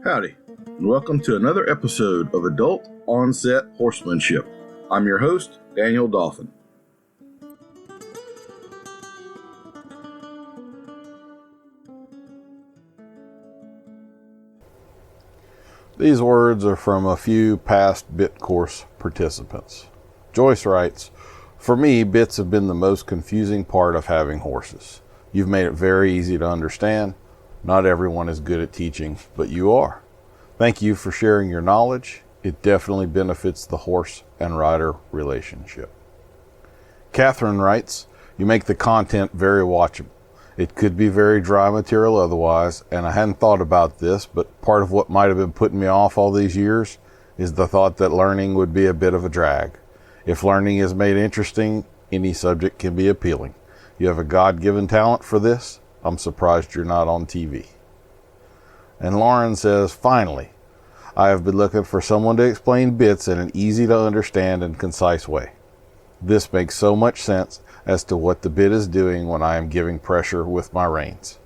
Howdy, and welcome to another episode of Adult Onset Horsemanship. I'm your host, Daniel Dauphin. These words are from a few past bit course participants. Joyce writes, "For me, bits have been the most confusing part of having horses. You've made it very easy to understand. Not everyone is good at teaching, but you are. Thank you for sharing your knowledge. It definitely benefits the horse and rider relationship." Catherine writes, "You make the content very watchable. It could be very dry material otherwise, and I hadn't thought about this, but part of what might have been putting me off all these years is the thought that learning would be a bit of a drag. If learning is made interesting, any subject can be appealing. You have a God-given talent for this. I'm surprised you're not on TV." And Lauren says, "Finally, I have been looking for someone to explain bits in an easy to understand and concise way. This makes so much sense as to what the bit is doing when I am giving pressure with my reins.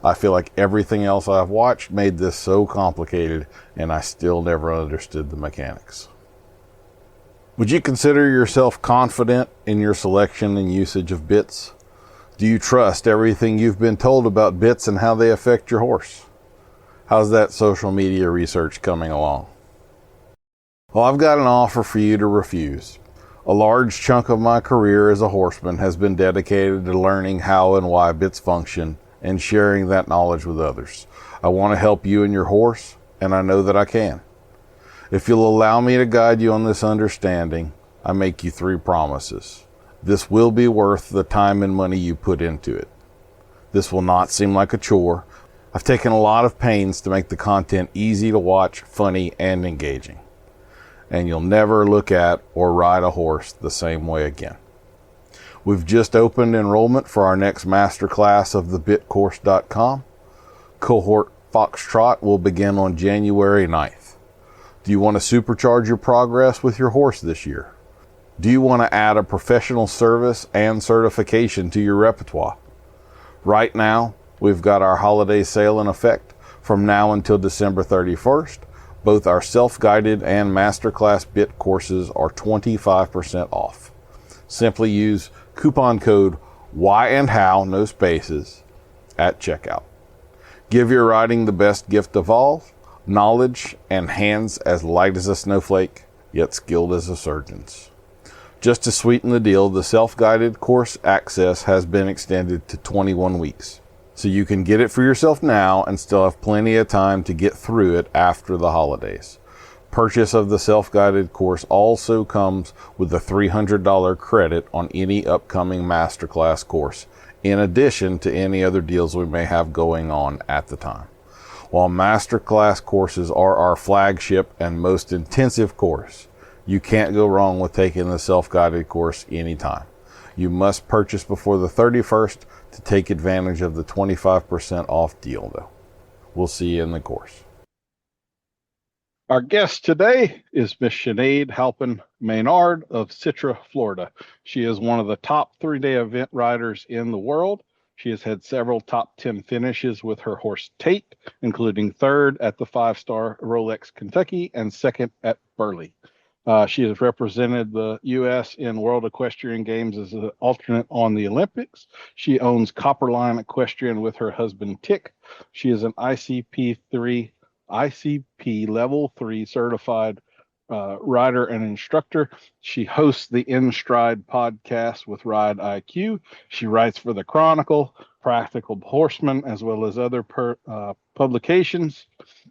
I feel like everything else I've watched made this so complicated, and I still never understood the mechanics." Would you consider yourself confident in your selection and usage of bits? Do you trust everything you've been told about bits and how they affect your horse? How's that social media research coming along? Well, I've got an offer for you to refuse. A large chunk of my career as a horseman has been dedicated to learning how and why bits function and sharing that knowledge with others. I want to help you and your horse, and I know that I can. If you'll allow me to guide you on this understanding, I make you 3 promises. This will be worth the time and money you put into it. This will not seem like a chore. I've taken a lot of pains to make the content easy to watch, funny, and engaging. And you'll never look at or ride a horse the same way again. We've just opened enrollment for our next masterclass of thebitcourse.com. Cohort Foxtrot will begin on January 9th. Do you want to supercharge your progress with your horse this year? Do you want to add a professional service and certification to your repertoire? Right now, we've got our holiday sale in effect. From now until December 31st, both our self-guided and masterclass bit courses are 25% off. Simply use coupon code YANDHOW, no spaces, at checkout. Give your riding the best gift of all, knowledge and hands as light as a snowflake, yet skilled as a surgeon's. Just to sweeten the deal, the self-guided course access has been extended to 21 weeks. So you can get it for yourself now and still have plenty of time to get through it after the holidays. Purchase of the self-guided course also comes with a $300 credit on any upcoming masterclass course, in addition to any other deals we may have going on at the time. While masterclass courses are our flagship and most intensive course, you can't go wrong with taking the self-guided course anytime. You must purchase before the 31st to take advantage of the 25% off deal, though. We'll see you in the course. Our guest today is Miss Sinead Halpin Maynard of Citra, Florida. She is one of the top 3-day event riders in the world. She has had several top 10 finishes with her horse Tate, including 3rd at the 5-star Rolex Kentucky and 2nd at Burghley. She has represented the U.S. in World Equestrian Games as an alternate on the Olympics. She owns Copperline Equestrian with her husband Tick. She is an ICP Level 3 certified rider and instructor. She hosts the In Stride podcast with Ride IQ. She writes for the Chronicle, Practical Horseman, as well as other publications.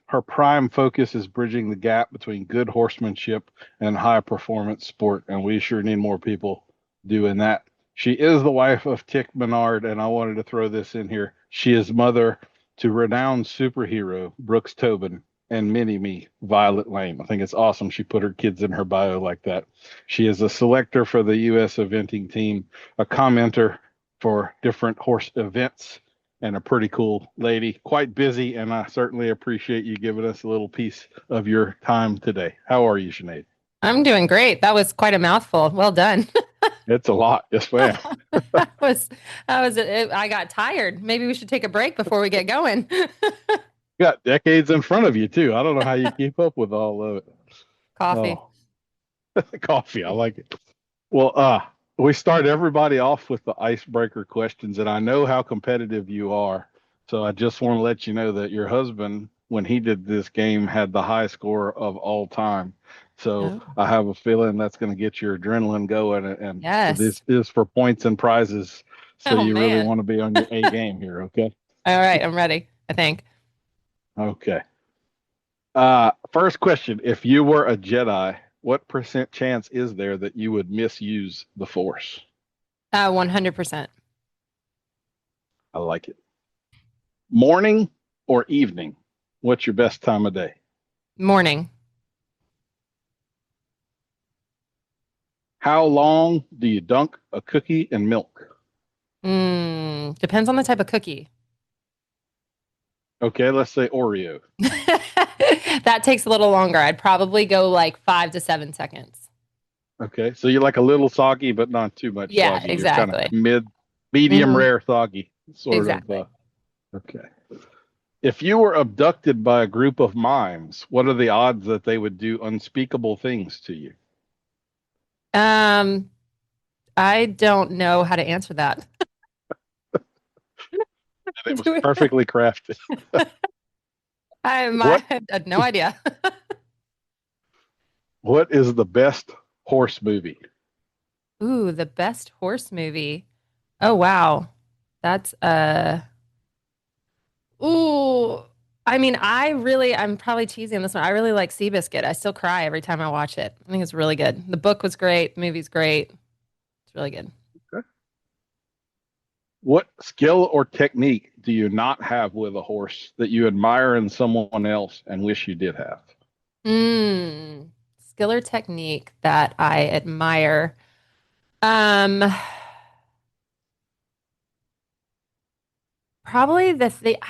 Her prime focus is bridging the gap between good horsemanship and high performance sport, and we sure need more people doing that. She is the wife of Tick Maynard, and I wanted to throw this in here. She is mother to renowned superhero Brooks Tobin and mini-me, Violet Lame. I think it's awesome she put her kids in her bio like that. She is a selector for the U.S. eventing team, a commenter for different horse events, and a pretty cool lady, quite busy, and I certainly appreciate you giving us a little piece of your time today. How are you, Sinead? I'm doing great. That was quite a mouthful. Well done. It's a lot. Yes, ma'am. I got tired. Maybe we should take a break before we get going. You got decades in front of you too. I don't know how you keep up with all of it. Coffee. Oh, coffee. I like it. Well, we start everybody off with the icebreaker questions, and I know how competitive you are. So I just want to let you know that your husband, when he did this game, had the high score of all time. So Oh, I have a feeling that's going to get your adrenaline going, and yes. this is for points and prizes. So Oh, you really man. want to be on your A game here, okay? All right. I'm ready, I think. Okay. First question: if you were a Jedi, what percent chance is there that you would misuse the Force? 100%. I like it. Morning or evening? What's your best time of day? Morning. How long do you dunk a cookie in milk? Depends on the type of cookie. Okay, let's say Oreo. That takes a little longer. I'd probably go like 5 to 7 seconds. Okay, so you like a little soggy, but not too much Yeah, soggy. You're kind of exactly. medium Hmm. rare soggy, sort of. Exactly. Okay. If you were abducted by a group of mimes, what are the odds that they would do unspeakable things to you? Um, I don't know how to answer that. And it was Do we- perfectly crafted. I What had no idea. What is the best horse movie? Ooh, the best horse movie. Oh, wow. That's ooh. I mean, I'm probably cheesy on this one. I really like Seabiscuit. I still cry every time I watch it. I think it's really good. The book was great. The movie's great. It's really good. Okay. What skill or technique do you not have with a horse that you admire in someone else and wish you did have? Mm, skill or technique that I admire. Um, Probably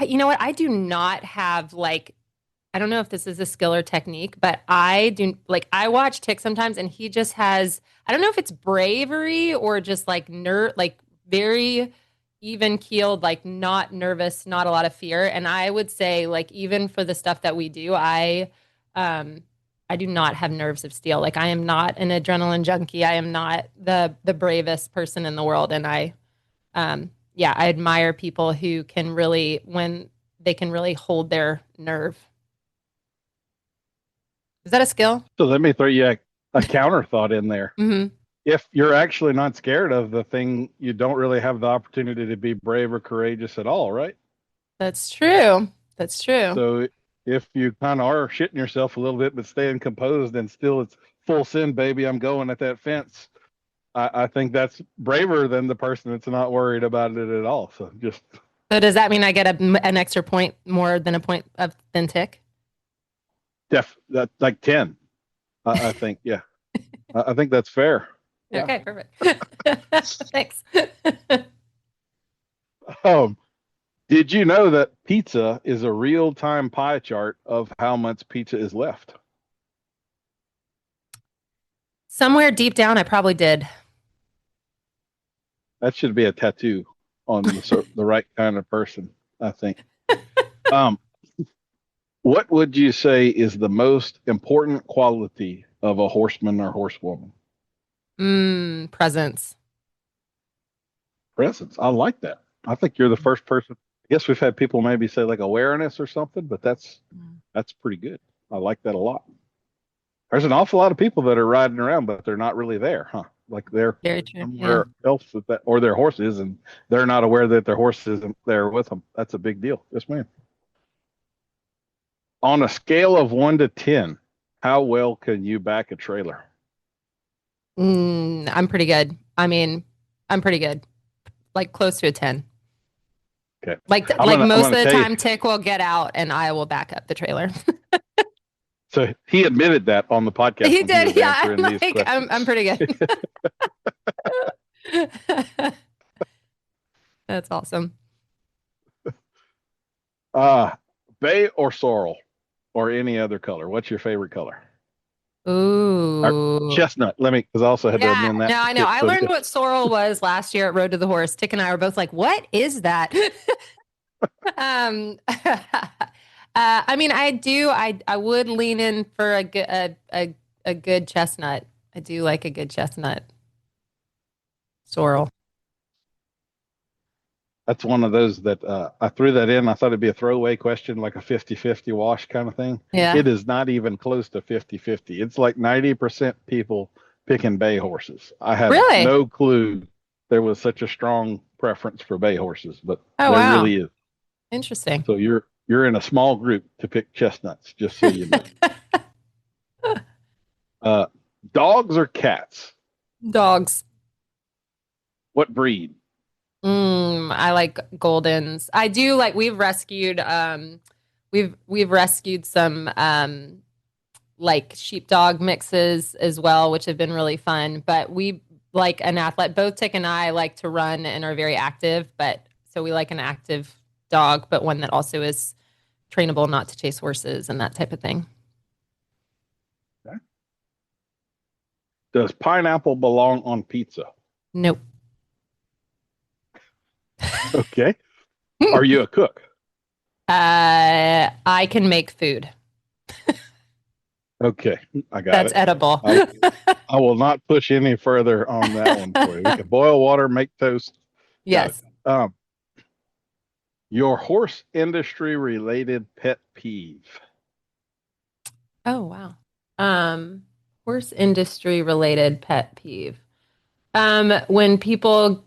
you know what? I do not have like, I don't know if this is a skill or technique, but I watch Tick sometimes and he just has, I don't know if it's bravery or just like like very even keeled, like not nervous, not a lot of fear. And I would say like, even for the stuff that we do, um, I do not have nerves of steel. Like I am not an adrenaline junkie. I am not the bravest person in the world. And yeah, I admire people who can really, when they can really hold their nerve. Is that a skill? So let me throw you a counter thought in there. Hmm. If you're actually not scared of the thing, you don't really have the opportunity to be brave or courageous at all, right? That's true. That's true. So if you kind of are shitting yourself a little bit, but staying composed and still it's full send, baby, I'm going at that fence. I think that's braver than the person that's not worried about it at all. So just So does that mean I get an extra point more than a point of than Tick? that like 10. I think, yeah. I think that's fair. Yeah. Okay, perfect. Thanks. Um, did you know that pizza is a real-time pie chart of how much pizza is left? Somewhere deep down, I probably did. That should be a tattoo on the right kind of person, I think. Um, what would you say is the most important quality of a horseman or horsewoman? Presence. Presence. I like that. I think you're the first person. I guess we've had people maybe say like awareness or something, but that's pretty good. I like that a lot. There's an awful lot of people that are riding around, but they're not really there, huh? Like they're Very true. somewhere else or their horses, and they're not aware that their horse isn't there with them. That's a big deal. Yes, ma'am. On a scale of 1 to 10, how well can you back a trailer? I'm pretty good. I mean, I'm pretty good. Like close to a 10. Okay. Like most of the time, Tick will get out and I will back up the trailer. So he admitted that on the podcast. He did. Yeah, I'm pretty good. That's awesome. Bay or sorrel or any other color? What's your favorite color? Ooh. Chestnut. Because I also had to amend that. No, I know. I learned what sorrel was last year at Road to the Horse. Tick and I were both like, what is that? I mean, I do. I would lean in for a good chestnut. I do like a good chestnut sorrel. That's one of those that I threw that in. I thought it'd be a throwaway question, like a 50-50 wash kind of thing. Yeah. It is not even close to 50-50. It's like 90% people picking bay horses. I had Really? no clue there was such a strong preference for bay horses, but Oh, there wow. really is. Interesting. So you're in a small group to pick chestnuts, just so you know. Dogs or cats? Dogs. What breed? I like Goldens. I do like we've rescued some like sheepdog mixes as well, which have been really fun. But we like an athlete. Both Tick and I like to run and are very active, but so we like an active dog, but one that also is trainable not to chase horses and that type of thing. Okay. Does pineapple belong on pizza? Nope. Okay. Are you a cook? I can make food. Okay, I got That's it. edible. I will not push any further on that one for you. We can boil water, make toast. Yes. Your horse industry related pet peeve. Oh, wow. Horse industry related pet peeve. When people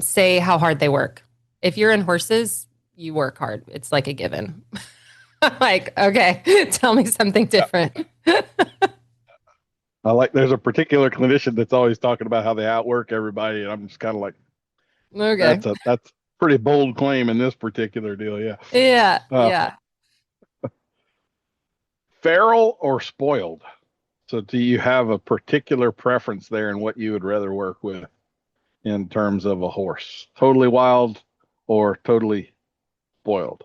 say how hard they work. If you're in horses, you work hard. It's like a given. Like, okay, tell me something different. There's a particular clinician that's always talking about how they outwork everybody, and I'm just kind of like, Okay. that's pretty bold claim in this particular deal. Yeah. Yeah. Yeah. Feral or spoiled? So do you have a particular preference there in what you would rather work with in terms of a horse? Totally wild or totally spoiled?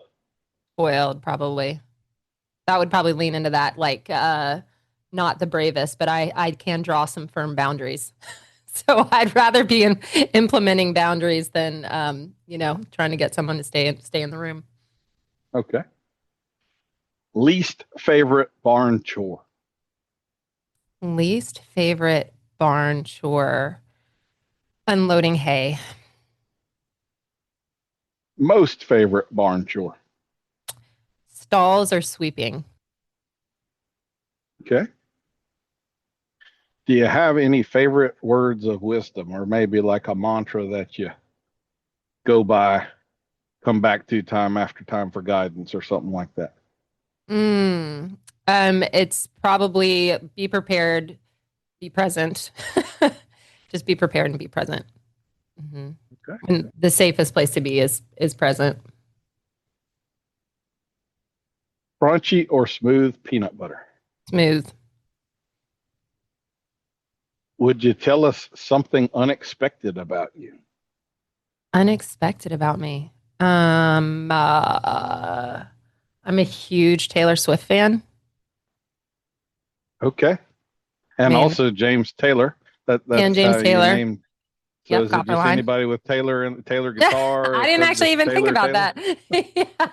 Spoiled, probably. That would probably lean into that, like not the bravest, but I can draw some firm boundaries. So I'd rather be implementing boundaries than trying to get someone to stay in the room. Okay. Least favorite barn chore? Least favorite barn chore, unloading hay. Most favorite barn chore? Stalls or sweeping. Okay. Do you have any favorite words of wisdom, or maybe like a mantra that you go by, come back to time after time for guidance or something like that? It's probably be prepared, be present. Just be prepared and be present. Mm-hmm. Okay. And the safest place to be is present. Crunchy or smooth peanut butter? Smooth. Would you tell us something unexpected about you? Unexpected about me. I'm a huge Taylor Swift fan. Okay. And also James Taylor. That's and James how Taylor. You name. So Yep, is it just line. anybody with Taylor and Taylor guitar? I didn't actually even think about that. Yeah.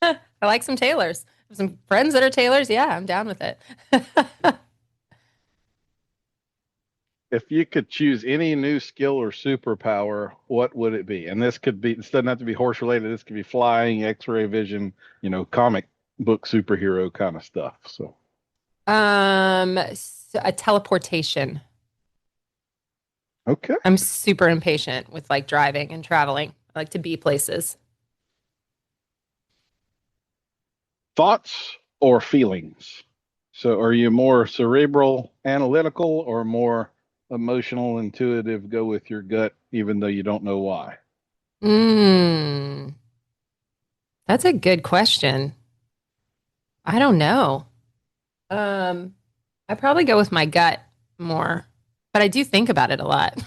I like some Taylors. Some friends that are Taylors. Yeah, I'm down with it. If you could choose any new skill or superpower, what would it be? And this doesn't have to be horse related. This could be flying, X-ray vision, comic book superhero kind of stuff. So a teleportation. Okay. I'm super impatient with like driving and traveling. I like to be places. Thoughts or feelings? So are you more cerebral, analytical, or more emotional, intuitive, go with your gut, even though you don't know why? That's a good question. I don't know. I probably go with my gut more, but I do think about it a lot.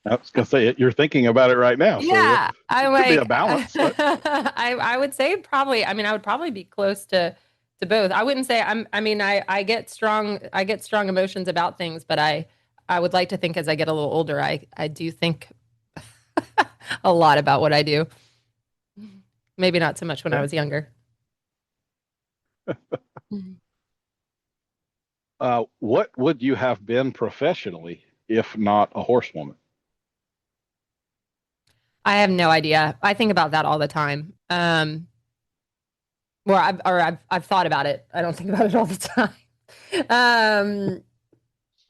I was gonna say you're thinking about it right now. Yeah, so I like. Could be a balance. But... I would say probably. I mean, I would probably be close to both. I wouldn't say I get strong emotions about things, but I would like to think as I get a little older, I do think a lot about what I do. Maybe not so much when I was younger. What would you have been professionally if not a horsewoman? I have no idea. I think about that all the time. I've thought about it. I don't think about it all the time.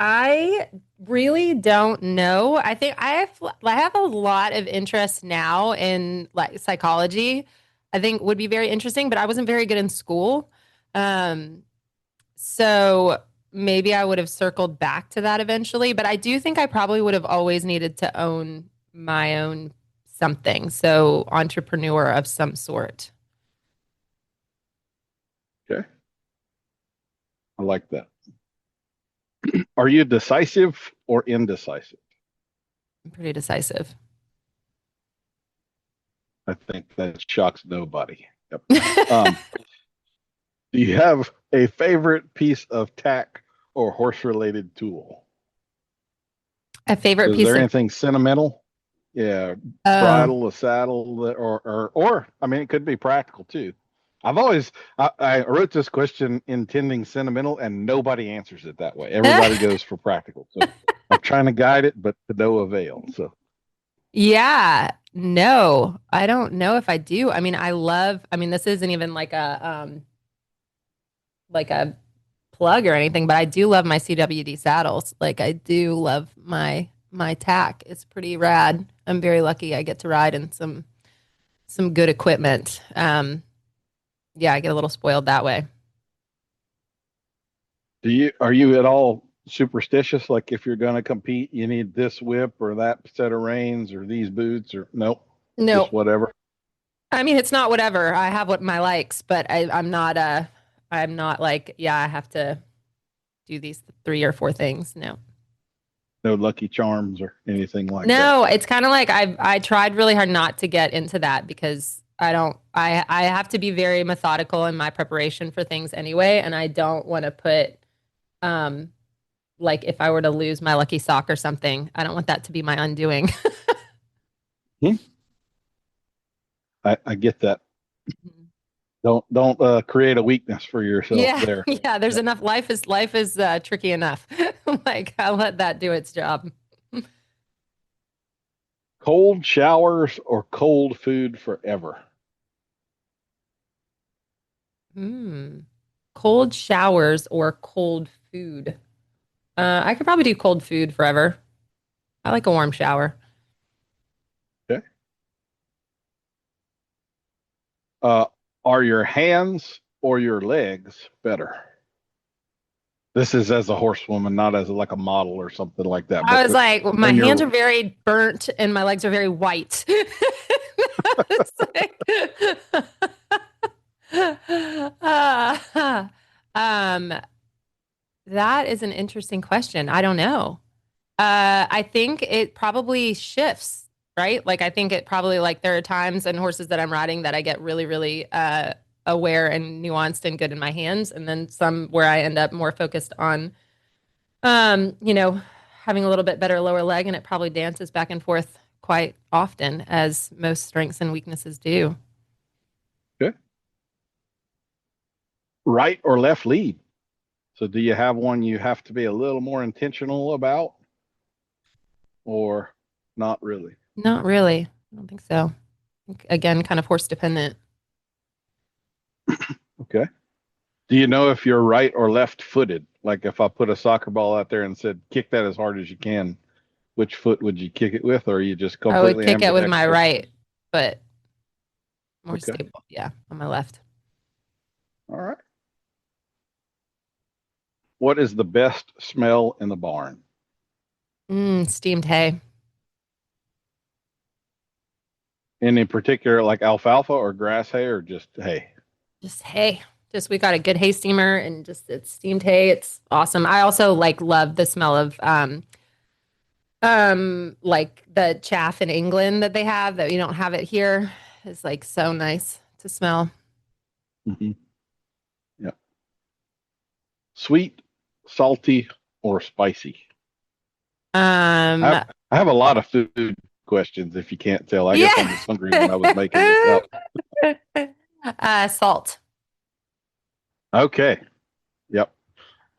I really don't know. I think I have a lot of interest now in like psychology. I think would be very interesting, but I wasn't very good in school. Um, so maybe I would have circled back to that eventually, but I do think I probably would have always needed to own my own something. So entrepreneur of some sort. Okay. I like that. Are you decisive or indecisive? I'm pretty decisive. I think that shocks nobody. Yep. Do you have a favorite piece of tack or horse-related tool? A favorite Is piece there of anything sentimental? Yeah, bridle, a saddle, or I mean, it could be practical too. I wrote this question intending sentimental, and nobody answers it that way. Everybody goes for practical. So I'm trying to guide it, but to no avail. So Yeah, no, I don't know if I do. I mean, this isn't even like a plug or anything, but I do love my CWD saddles. Like I do love my tack. It's pretty rad. I'm very lucky I get to ride in some good equipment. Yeah, I get a little spoiled that way. are you at all superstitious? Like if you're going to compete, you need this whip or that set of reins or these boots or nope, just No, whatever. I mean it's not whatever. I have what my likes, but I'm not like, yeah, I have to do these three or four things. No. No Lucky Charms or anything like that. No, it's kind of like I tried really hard not to get into that because I have to be very methodical in my preparation for things anyway, and I don't want to put um like if I were to lose my lucky sock or something, I don't want that to be my undoing. Hmm. I get that. Don't create a weakness for yourself Yeah, there. yeah, there's enough. Life is tricky enough. Like I'll let that do its job. Cold showers or cold food forever? Hmm. Cold showers or cold food? I could probably do cold food forever. I like a warm shower. Okay. Uh, are your hands or your legs better? This is as a horsewoman, not as like a model or something like that. I was like, my when hands you're are very burnt and my legs are very white. It's like, that is an interesting question. I don't know. I think it probably shifts, right? Like I think it probably like there are times in horses that I'm riding that I get really, really aware and nuanced and good in my hands, and then some where I end up more focused on you know, having a little bit better lower leg, and it probably dances back and forth quite often, as most strengths and weaknesses do. okay. Right or left lead? So do you have one you have to be a little more intentional about or not really? Not really. I don't think so. Again, kind of horse dependent. Okay. Do you know if you're right or left footed? Like if I put a soccer ball out there and said, kick that as hard as you can, which foot would you kick it with? Or are you just I would completely kick it with my ambidextrous? right, but more Okay. stable. Yeah, on my left. All right. What is the best smell in the barn? Steamed hay. Any particular like alfalfa or grass hay or just hay? Just hay. Just we got a good hay steamer and just it's steamed hay. It's awesome. I also like love the smell of like the chaff in England that they have that you don't have it here. It's like so nice to smell. Mm-hmm. Yeah. Sweet, salty, or spicy? Um I have a lot of food questions if you can't tell. I guess I'm just hungry when I was making this up. Salt. Okay. Yep.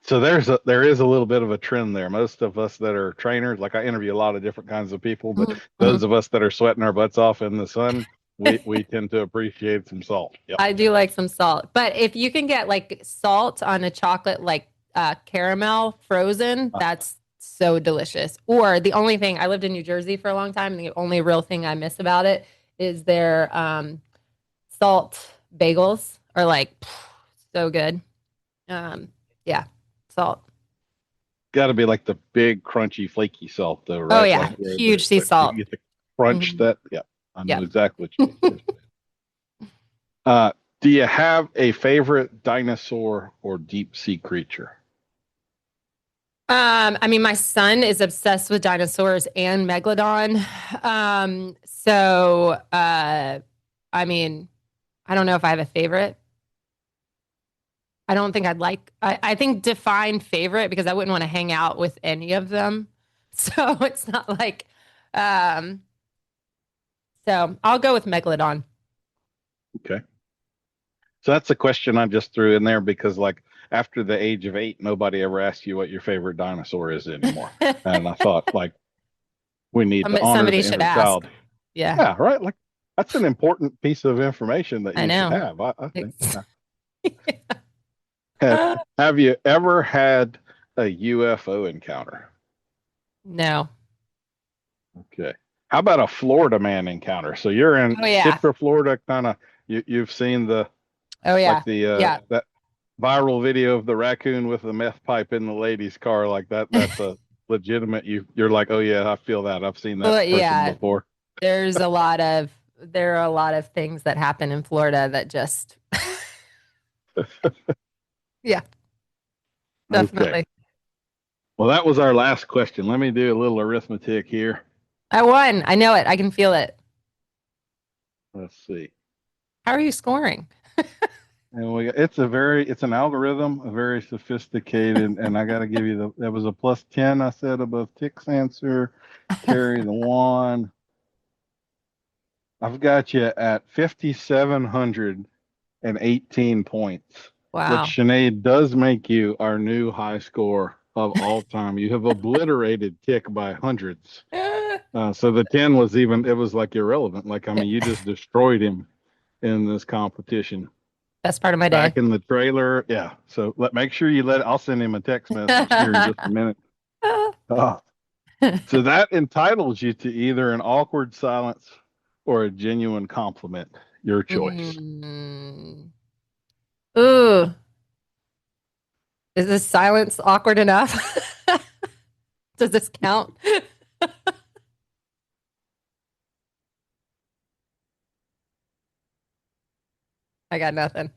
So there is a little bit of a trend there. Most of us that are trainers, like I interview a lot of different kinds of people, but those of us that are sweating our butts off in the sun, we tend to appreciate some salt. Yep. I do like some salt, but if you can get like salt on a chocolate, like caramel frozen, that's so delicious. Or the only thing, I lived in New Jersey for a long time, and the only real thing I miss about it is their salt bagels are like so good. Yeah, salt. Got to be like the big, crunchy, flaky salt, though, right? Oh yeah, Like where huge sea salt. you get the crunch Mhm. that, yeah, I know Yep. exactly what you mean. Do you have a favorite dinosaur or deep sea creature? I mean, my son is obsessed with dinosaurs and megalodon. So I mean, I don't know if I have a favorite. I don't think I think define favorite because I wouldn't want to hang out with any of them. So it's not like, um, so I'll go with megalodon. Okay. So that's a question I just threw in there because, like, after the age of 8, nobody ever asks you what your favorite dinosaur is anymore. And I thought, like, we need to honor Somebody the should inner ask. child. Yeah, Yeah, right. Like, that's an important piece of information that I you should know. have, I think. Have you ever had a UFO encounter? No. Okay. How about a Florida man encounter? So you're in Oh yeah. Citra, Florida, kind of. You've seen Oh yeah. Yeah. that viral video of the raccoon with the meth pipe in the lady's car, like that. That's a legitimate. You're like, oh yeah, I feel that. I've seen that Well, person yeah. before. There are a lot of things that happen in Florida that just, yeah, Okay. definitely. Well, that was our last question. Let me do a little arithmetic here. I won. I know it. I can feel it. Let's see. How are you scoring? And it's an algorithm, a very sophisticated, and I got to give you that was a plus 10. I said above Tick's answer, carry the one. I've got you at 5,718 points, which Wow. Sinead does make you our new high score of all time. You have obliterated Tick by hundreds. So the 10 it was like irrelevant. Like, I mean, you just destroyed him in this competition. Best part of my day. Back in the trailer. Yeah. So make sure I'll send him a text message here in just a minute. So that entitles you to either an awkward silence or a genuine compliment. Your choice. Ooh. Is this silence awkward enough? Does this count? I got nothing.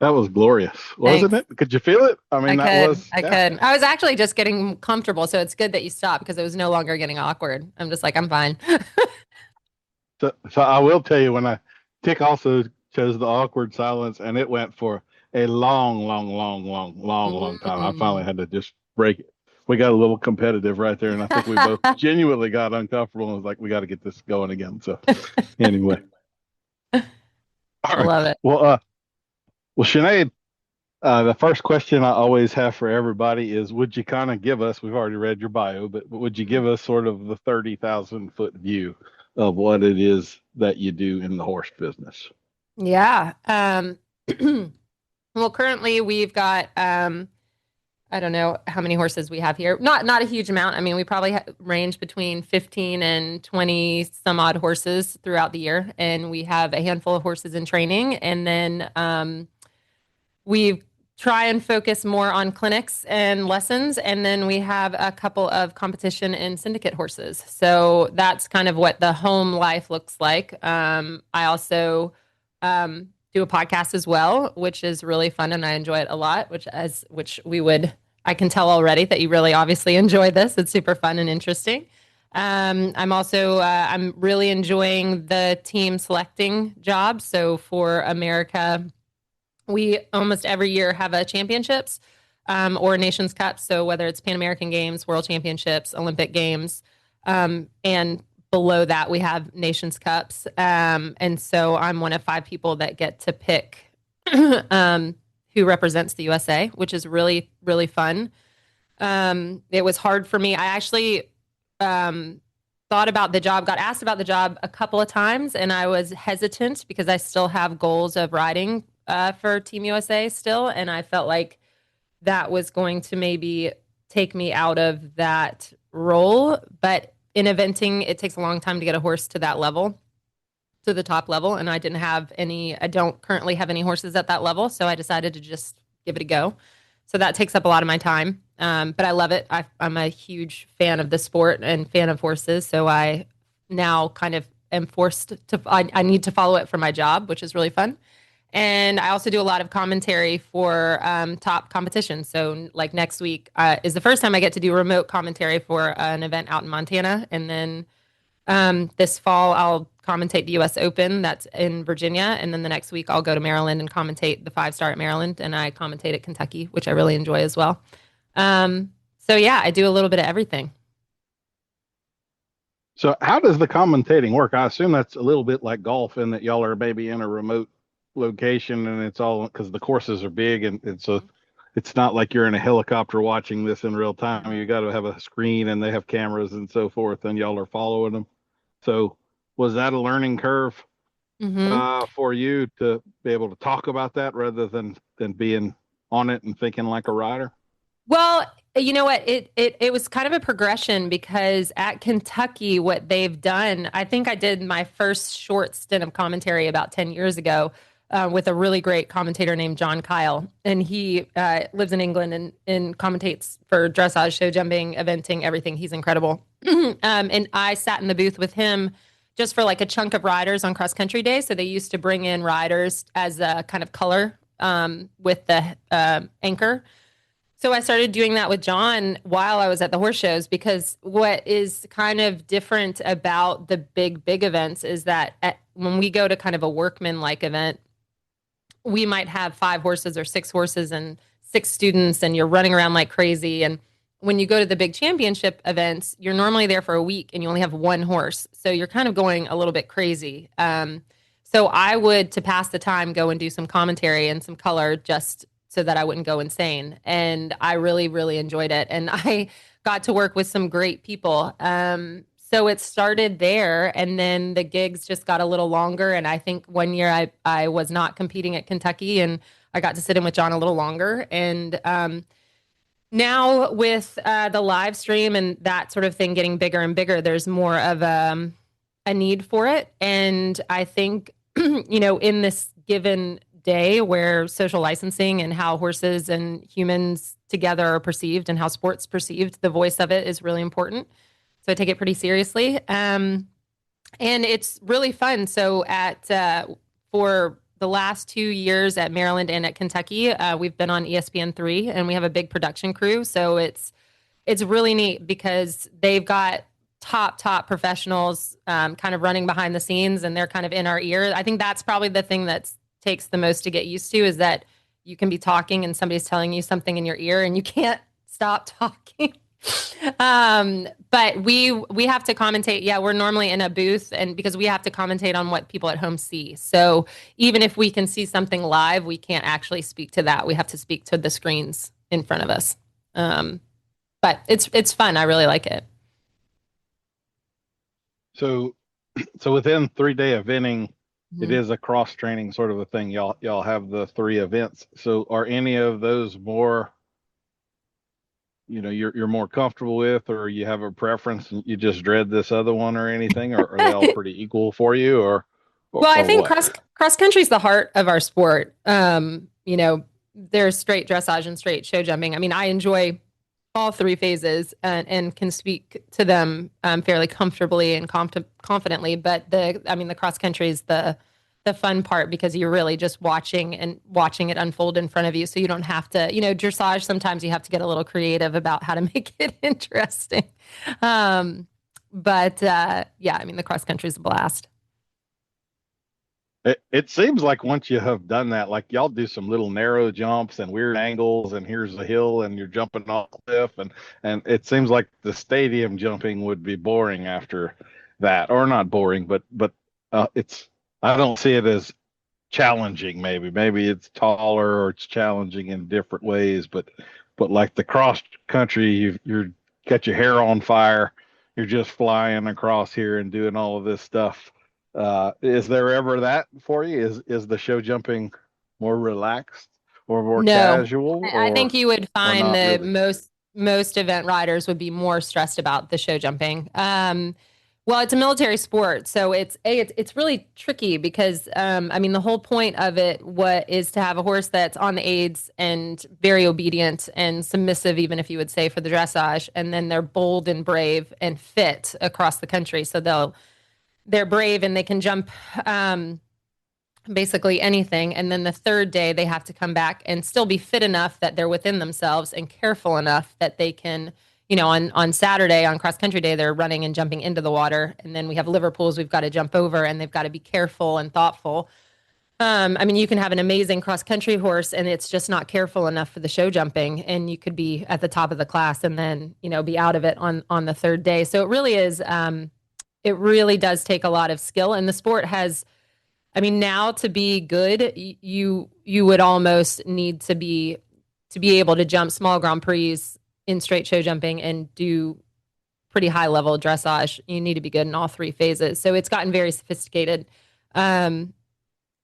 That was glorious, wasn't Thanks. it? Could you feel it? I mean, I yeah. could. I was actually just getting comfortable, so it's good that you stopped because it was no longer getting awkward. I'm just like, I'm fine. So I will tell you Tick also chose the awkward silence, and it went for a long, long, long, long, long, long time. I finally had to just break it. We got a little competitive right there, and I think we both genuinely got uncomfortable and was like, we got to get this going again. So anyway. All right. Love it. Well, Sinead, the first question I always have for everybody is, would you kind of give us, we've already read your bio, but would you give us sort of the 30,000 foot view of what it is that you do in the horse business? Yeah. Well, currently we've got, I don't know how many horses we have here. Not a huge amount. I mean, we probably range between 15 and 20 some odd horses throughout the year. And we have a handful of horses in training. And then we try and focus more on clinics and lessons. And then we have a couple of competition and syndicate horses. So that's kind of what the home life looks like. I also do a podcast as well, which is really fun and I enjoy it a lot, I can tell already that you really obviously enjoy this. It's super fun and interesting. I'm really enjoying the team selecting job. So for America, we almost every year have a championships or Nations Cup. So whether it's Pan American Games, World Championships, Olympic Games, and below that, we have Nations Cups. And so I'm one of 5 people that get to pick who represents the USA, which is really, really fun. It was hard for me. I actually thought about the job, got asked about the job a couple of times, and I was hesitant because I still have goals of riding for Team USA still. And I felt like that was going to maybe take me out of that role. But in eventing, it takes a long time to get a horse to that level, to the top level. And I don't currently have any horses at that level. So I decided to just give it a go. So that takes up a lot of my time. But I love it. I'm a huge fan of the sport and fan of horses. So I now kind of am forced to, I need to follow it for my job, which is really fun. And I also do a lot of commentary for top competitions. So like next week is the first time I get to do remote commentary for an event out in Montana. And then this fall, I'll commentate the U.S. Open that's in Virginia. And then the next week, I'll go to Maryland and commentate the 5-star at Maryland. And I commentate at Kentucky, which I really enjoy as well. So yeah, I do a little bit of everything. So how does the commentating work? I assume that's a little bit like golf in that y'all are maybe in a remote location and it's all because the courses are big and so it's not like you're in a helicopter watching this in real time. You got to have a screen and they have cameras and so forth and y'all are following them. So was that a learning curve for you to be able to talk about that rather than being on it and thinking like a rider? Well, you know what? It was kind of a progression because at Kentucky, what they've done, I think I did my first short stint of commentary about 10 years ago with a really great commentator named John Kyle. And he lives in England and commentates for dressage, show jumping, eventing, everything. He's incredible. And I sat in the booth with him just for like a chunk of riders on cross country day. So they used to bring in riders as a kind of color with the anchor. So I started doing that with John while I was at the horse shows, because what is kind of different about the big events is that when we go to kind of a workman-like event, we might have 5 horses or 6 horses and 6 students, and you're running around like crazy. And when you go to the big championship events, you're normally there for a week and you only have 1 horse. So you're kind of going a little bit crazy. So I would, to pass the time, go and do some commentary and some color just so that I wouldn't go insane. And I really, really enjoyed it. And I got to work with some great people. So it started there, and then the gigs just got a little longer. And I think one year I was not competing at Kentucky, and I got to sit in with John a little longer. And now with the live stream and that sort of thing getting bigger and bigger, there's more of a need for it. And I think, in this given day where social licensing and how horses and humans together are perceived and how sports perceived, the voice of it is really important. So I take it pretty seriously. And it's really fun. So for the last 2 years at Maryland and at Kentucky, we've been on ESPN3 and we have a big production crew. So it's really neat because they've got top professionals kind of running behind the scenes, and they're kind of in our ear. I think that's probably the thing that takes the most to get used to, is that you can be talking and somebody's telling you something in your ear and you can't stop talking. But we have to commentate. Yeah, we're normally in a booth, and because we have to commentate on what people at home see. So even if we can see something live, we can't actually speak to that. We have to speak to the screens in front of us. But it's fun. I really like it. So within 3-day eventing, it is a cross training sort of a thing. Y'all have the 3 events. So are any of those more, you're more comfortable with, or you have a preference and you just dread this other one or anything, or are they all pretty equal for you? Well, I think cross country is the heart of our sport. There's straight dressage and straight show jumping. I mean, I enjoy all 3 phases and can speak to them fairly comfortably and confidently. But the cross country is the fun part, because you're really just watching it unfold in front of you. So you don't have to, dressage, sometimes you have to get a little creative about how to make it interesting. The cross country is a blast. It seems like once you have done that, like y'all do some little narrow jumps and weird angles, and here's a hill and you're jumping off a cliff, and it seems like the stadium jumping would be boring after that, or not boring, but it's, I don't see it as challenging. Maybe it's taller or it's challenging in different ways, but like the cross country, you're got your hair on fire, you're just flying across here and doing all of this stuff. Is there ever that for you? Is the show jumping more relaxed or more No, casual, I think you would or find not the really? most event riders would be more stressed about the show jumping. Well, it's a military sport, so it's really tricky because I mean the whole point of it what is to have a horse that's on the aids and very obedient and submissive, even if you would say for the dressage, and then they're bold and brave and fit across the country. So they're brave and they can jump basically anything. And then the third day they have to come back and still be fit enough that they're within themselves and careful enough that they can, on Saturday, on cross country day, they're running and jumping into the water. And then we have Liverpools we've got to jump over, and they've got to be careful and thoughtful. I mean, you can have an amazing cross country horse and it's just not careful enough for the show jumping, and you could be at the top of the class and then, be out of it on the third day. So it really is, it really does take a lot of skill, and the sport has, I mean, now to be good, you would almost need to be able to jump small Grand Prix in straight show jumping and do pretty high level dressage. You need to be good in all three phases. So it's gotten very sophisticated. When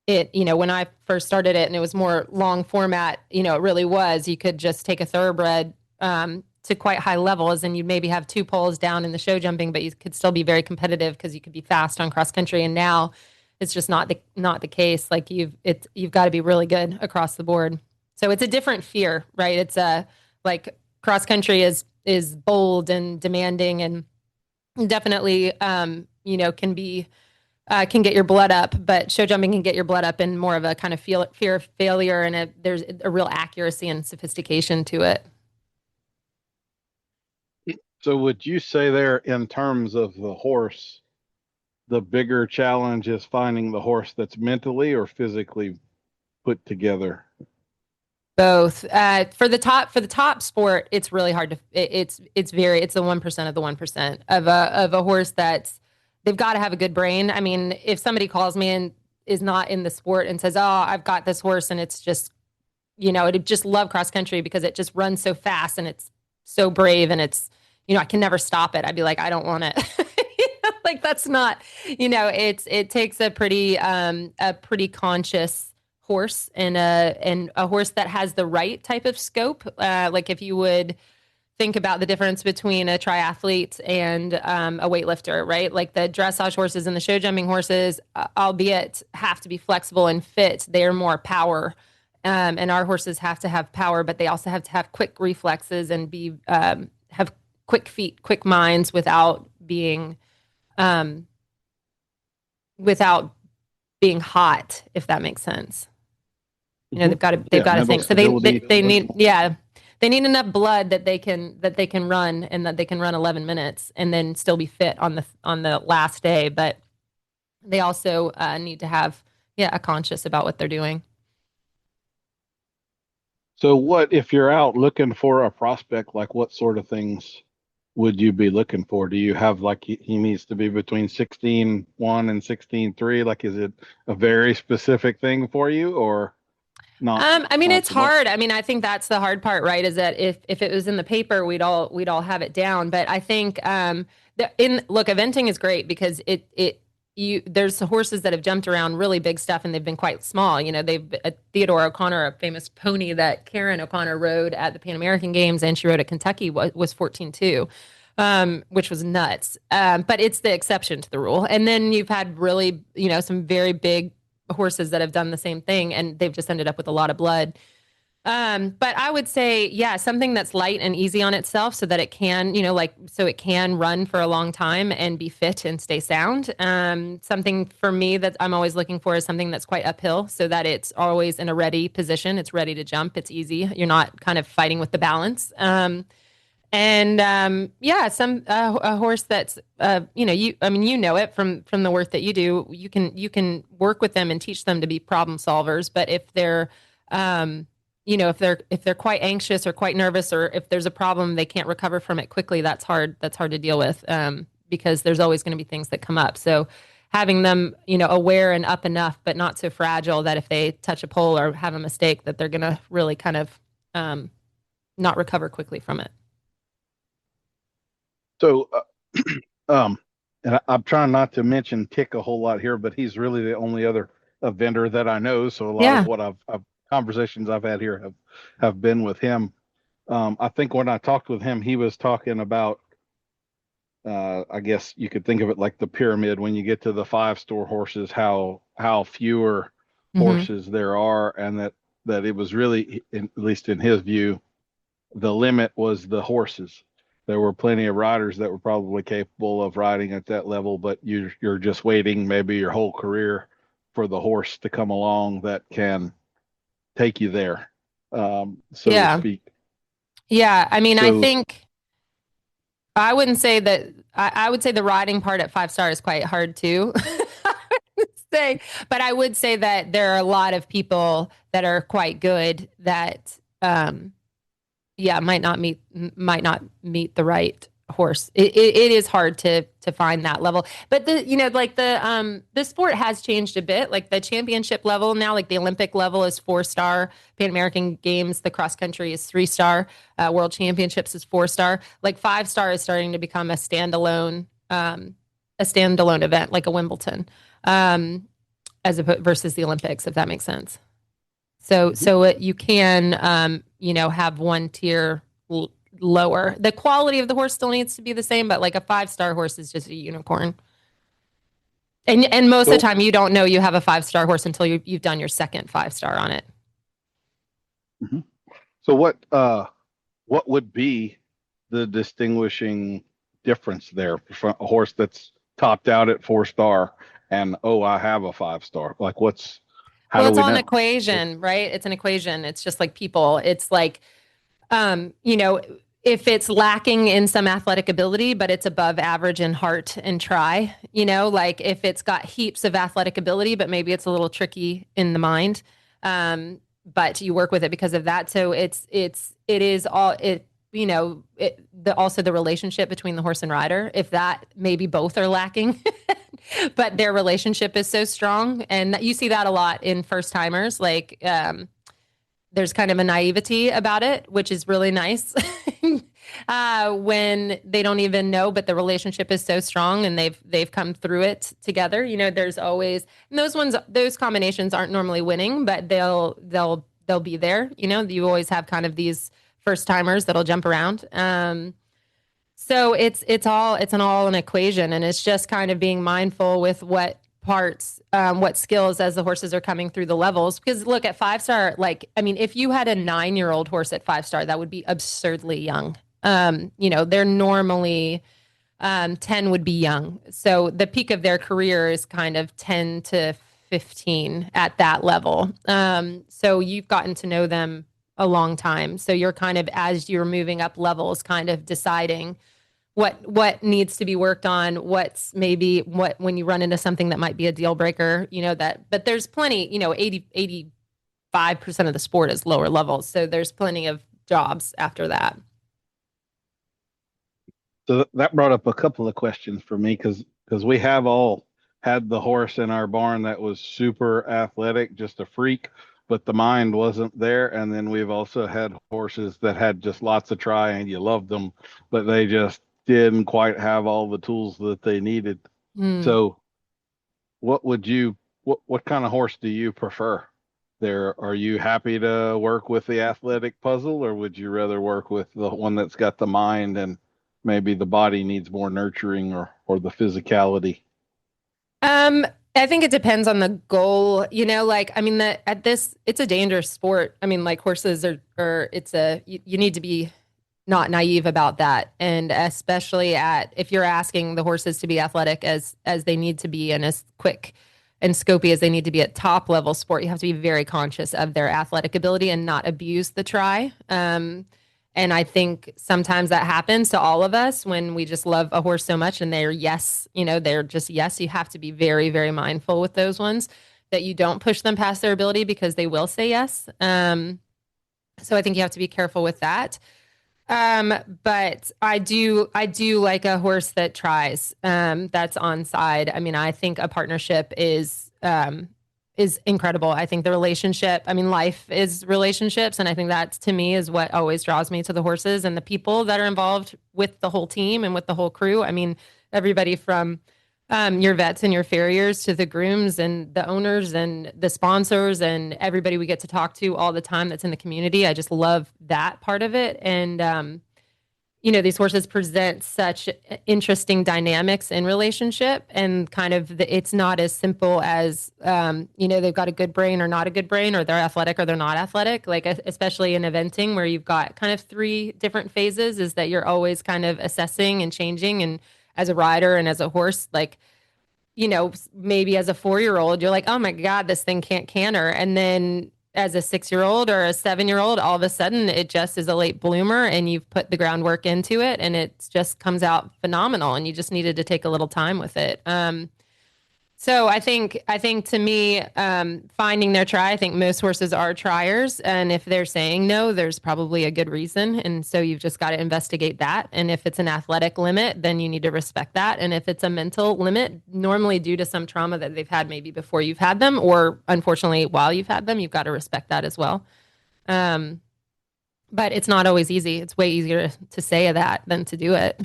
I first started it and it was more long format, it really was. You could just take a thoroughbred to quite high levels, and you'd maybe have two poles down in the show jumping, but you could still be very competitive because you could be fast on cross country. And now it's just not the case. Like you've got to be really good across the board. So it's a different fear, right? It's like cross country is bold and demanding, and definitely can get your blood up. But show jumping can get your blood up in more of a kind of fear of failure, and there's a real accuracy and sophistication to it. So would you say there, in terms of the horse, the bigger challenge is finding the horse that's mentally or physically put together? Both. For the top sport, it's really hard to. It's the 1% of the 1% of a horse they've got to have a good brain. I mean, if somebody calls me and is not in the sport and says, "Oh, I've got this horse and it's just, it just love cross country because it just runs so fast and it's so brave and it's, I can never stop it," I'd be like, "I don't want it." Like that's not, it takes a pretty conscious horse and a horse that has the right type of scope. Like if you would think about the difference between a triathlete and a weightlifter, right? Like the dressage horses and the show jumping horses, albeit have to be flexible and fit, they're more power. And our horses have to have power, but they also have to have quick reflexes and have quick feet, quick minds without being hot, if that makes sense. They've got to think. So they need enough blood that they can run, and that they can run 11 minutes and then still be fit on the last day. But they also need to have a conscious about what they're doing. So what if you're out looking for a prospect? Like what sort of things would you be looking for? Do you have like he needs to be between 16.1 and 16.3? Like is it a very specific thing for you, or not? I mean, not it's so much? hard. I mean, I think that's the hard part, right? Is that if it was in the paper, we'd all have it down. But I think eventing is great because there's horses that have jumped around really big stuff and they've been quite small. Theodore O'Connor, a famous pony that Karen O'Connor rode at the Pan American Games and she rode at Kentucky was 14.2, which was nuts. But it's the exception to the rule. And then you've had really, some very big horses that have done the same thing and they've just ended up with a lot of blood. But I would say, something that's light and easy on itself so that it can, so it can run for a long time and be fit and stay sound. Something for me that I'm always looking for is something that's quite uphill so that it's always in a ready position. It's ready to jump. It's easy. You're not kind of fighting with the balance. A horse that's, you know it from the work that you do. You can work with them and teach them to be problem solvers. But if they're, if they're quite anxious or quite nervous, or if there's a problem, they can't recover from it quickly. That's hard to deal with, because there's always going to be things that come up. So having them, aware and up enough, but not so fragile that if they touch a pole or have a mistake, that they're going to really kind of not recover quickly from it. So, and I'm trying not to mention Tick a whole lot here, but he's really the only other vendor that I know. So a lot of what I've conversations I've had here have been with him. I think when I talked with him, he was talking about, I guess you could think of it like the pyramid. When you get to the 5-star horses, how fewer horses there are, and that it was really, at least in his view, the limit was the horses. There were plenty of riders that were probably capable of riding at that level, but you're just waiting maybe your whole career for the horse to come along that can take you there, so to speak. Yeah, I mean, I think I wouldn't say that. I would say the riding part at 5-star is quite hard too. But I would say that there are a lot of people that are quite good that, might not meet the right horse. It is hard to find that level, but the sport has changed a bit. Like the championship level now, like the Olympic level is 4-star, Pan American Games, the cross country is 3-star, World Championships is 4-star. Like 5-star is starting to become a standalone event, like a Wimbledon, versus the Olympics, if that makes sense. So you can have one tier lower. The quality of the horse still needs to be the same, but like a 5-star horse is just a unicorn. And most of the time you don't know you have a 5-star horse until you've done your second 5-star on it. Mm-hmm. So what would be the distinguishing difference there for a horse that's topped out at 4-star and I have a 5-star? Like it's all an equation, right? It's an equation. It's just like people. It's like, if it's lacking in some athletic ability, but it's above average in heart and try, like if it's got heaps of athletic ability, but maybe it's a little tricky in the mind, but you work with it because of that. So also the relationship between the horse and rider, if that maybe both are lacking, but their relationship is so strong. And you see that a lot in first timers, like, there's kind of a naivety about it, which is really nice when they don't even know, but the relationship is so strong and they've come through it together. There's always, and those combinations aren't normally winning, but they'll be there. You always have kind of these first timers that'll jump around. So it's an equation, and it's just kind of being mindful with what parts, what skills as the horses are coming through the levels. Because look, at 5-star, if you had a 9-year-old horse at 5-star, that would be absurdly young. They're normally 10 would be young. So the peak of their career is kind of 10 to 15 at that level. So you've gotten to know them a long time. So you're kind of, as you're moving up levels, kind of deciding what needs to be worked on, when you run into something that might be a deal breaker, but there's plenty, 85% of the sport is lower levels. So there's plenty of jobs after that. So that brought up a couple of questions for me, because we have all had the horse in our barn that was super athletic, just a freak, but the mind wasn't there. And then we've also had horses that had just lots of try and you loved them, but they just didn't quite have all the tools that they needed. So what kind of horse do you prefer there? Are you happy to work with the athletic puzzle, or would you rather work with the one that's got the mind and maybe the body needs more nurturing, or the physicality? I think it depends on the goal, it's a dangerous sport. Horses you need to be not naive about that. And especially if you're asking the horses to be athletic as they need to be, and as quick and scopy as they need to be at top level sport, you have to be very conscious of their athletic ability and not abuse the try. And I think sometimes that happens to all of us when we just love a horse so much and they're just yes. You have to be very, very mindful with those ones that you don't push them past their ability, because they will say yes. So I think you have to be careful with that. But I do like a horse that tries, that's on side. I mean, I think a partnership is incredible. I think the relationship, I mean, life is relationships. And I think that to me is what always draws me to the horses and the people that are involved with the whole team and with the whole crew. I mean, everybody from your vets and your farriers to the grooms and the owners and the sponsors and everybody we get to talk to all the time that's in the community. I just love that part of it. And, these horses present such interesting dynamics in relationship and kind of it's not as simple as, they've got a good brain or not a good brain, or they're athletic or they're not athletic. Like, especially in eventing where you've got kind of three different phases, is that you're always kind of assessing and changing. And as a rider and as a horse, like, maybe as a 4-year-old, you're like, oh my God, this thing can't canter. And then as a 6-year-old or a 7-year-old, all of a sudden it just is a late bloomer and you've put the groundwork into it and it just comes out phenomenal and you just needed to take a little time with it. So I think to me, finding their try, I think most horses are triers. And if they're saying no, there's probably a good reason. And so you've just got to investigate that. And if it's an athletic limit, then you need to respect that. And if it's a mental limit, normally due to some trauma that they've had maybe before you've had them, or unfortunately while you've had them, you've got to respect that as well. But it's not always easy. It's way easier to say that than to do it.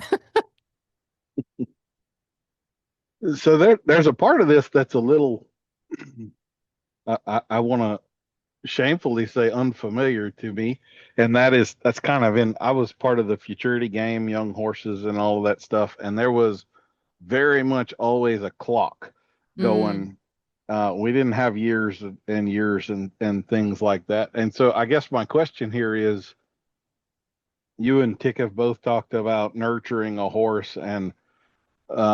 So there's a part of this that's a little, I want to shamefully say unfamiliar to me. And that's kind of I was part of the futurity game, young horses and all of that stuff. And there was very much always a clock going. We didn't have years and years and things like that. And so I guess my question here is, you and Tick have both talked about nurturing a horse, and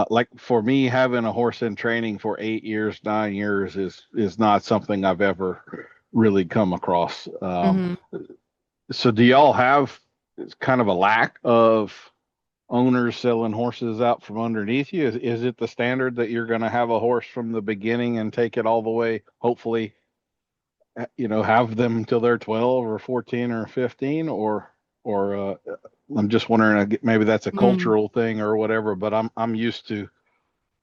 like for me, having a horse in training for 8 years, 9 years is not something I've ever really come across. So do y'all have kind of a lack of owners selling horses out from underneath you? Is it the standard that you're going to have a horse from the beginning and take it all the way, hopefully, have them until they're 12 or 14 or 15, or I'm just wondering, maybe that's a cultural thing or whatever, but I'm used to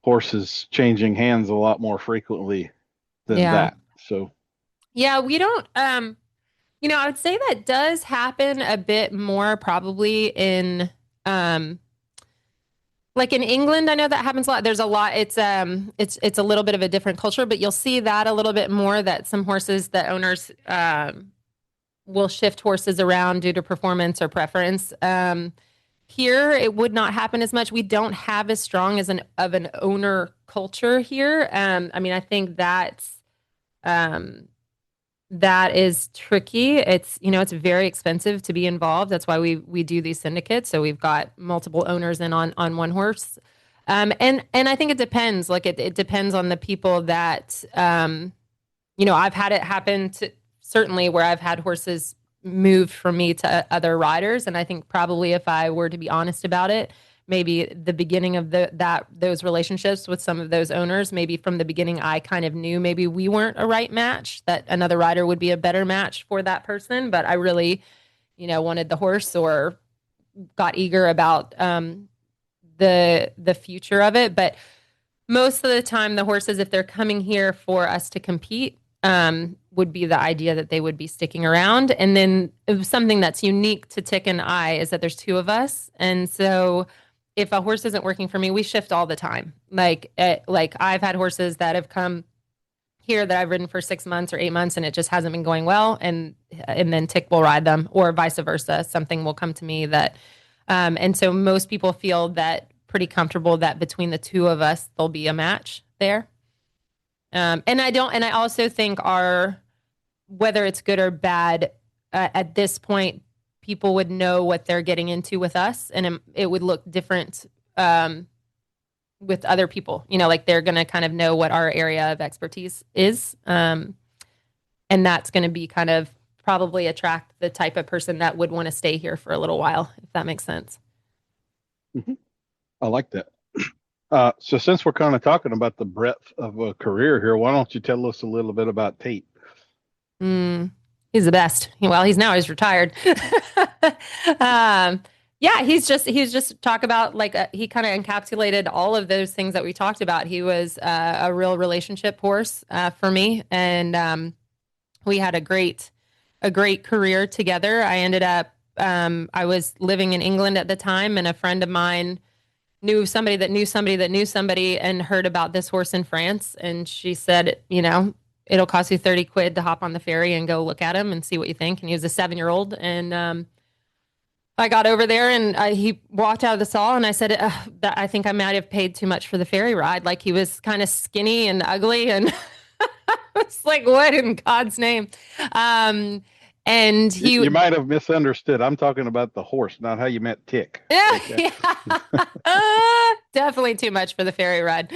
horses changing hands a lot more frequently than that. So yeah, we don't, I would say that does happen a bit more probably in, like in England. I know that happens a lot. There's a lot, it's a little bit of a different culture, but you'll see that a little bit more, that some horses that owners, will shift horses around due to performance or preference. Here, it would not happen as much. We don't have as strong as an owner culture here. I mean, I think that is tricky. It's very expensive to be involved. That's why we do these syndicates. So we've got multiple owners in on one horse. And I think it depends. Like it depends on the people that, I've had it happen to, certainly where I've had horses moved from me to other riders. And I think probably if I were to be honest about it, maybe the beginning of those relationships with some of those owners, maybe from the beginning, I kind of knew maybe we weren't a right match, that another rider would be a better match for that person. But I really, wanted the horse or got eager about the future of it. But most of the time, the horses, if they're coming here for us to compete, would be the idea that they would be sticking around. And then something that's unique to Tick and I is that there's two of us. And so if a horse isn't working for me, we shift all the time. Like I've had horses that have come here that I've ridden for 6 months or 8 months and it just hasn't been going well. And then Tick will ride them, or vice versa. Something will come to me that, and so most people feel that pretty comfortable that between the two of us, there'll be a match there. And I also think whether it's good or bad, at this point, people would know what they're getting into with us, and it would look different with other people. Like they're going to kind of know what our area of expertise is, and that's going to be kind of probably attract the type of person that would want to stay here for a little while, if that makes sense. Mm-hmm. I like that. So since we're kind of talking about the breadth of a career here, why don't you tell us a little bit about Tate? He's the best. Well, he's retired. Yeah, he's just talk about like he kind of encapsulated all of those things that we talked about. He was a real relationship horse for me, and we had a great career together. I ended up I was living in England at the time, and a friend of mine knew somebody that knew somebody that knew somebody and heard about this horse in France, and she said, it'll cost you 30 quid to hop on the ferry and go look at him and see what you think. And he was a 7-year-old, and I got over there and he walked out of the stall and I said, that I think I might have paid too much for the ferry ride. Like he was kind of skinny and ugly. And I was like, what in God's name? And you might have misunderstood. I'm talking about the horse, not how you meant tick. Yeah, okay. Definitely too much for the ferry ride.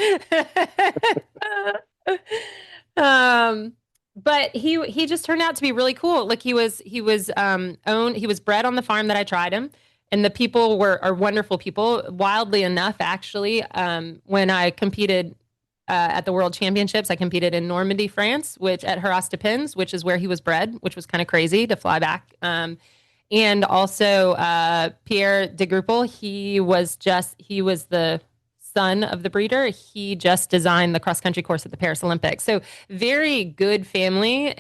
But he just turned out to be really cool. Like he was bred on the farm that I tried him, and the people are wonderful people. Wildly enough, actually, when I competed at the World Championships, I competed in Normandy, France, which at Arras des Pins, which is where he was bred, which was kind of crazy to fly back. And also Pierre de Gruppel, he was the son of the breeder. He just designed the cross country course at the Paris Olympics. So very good family.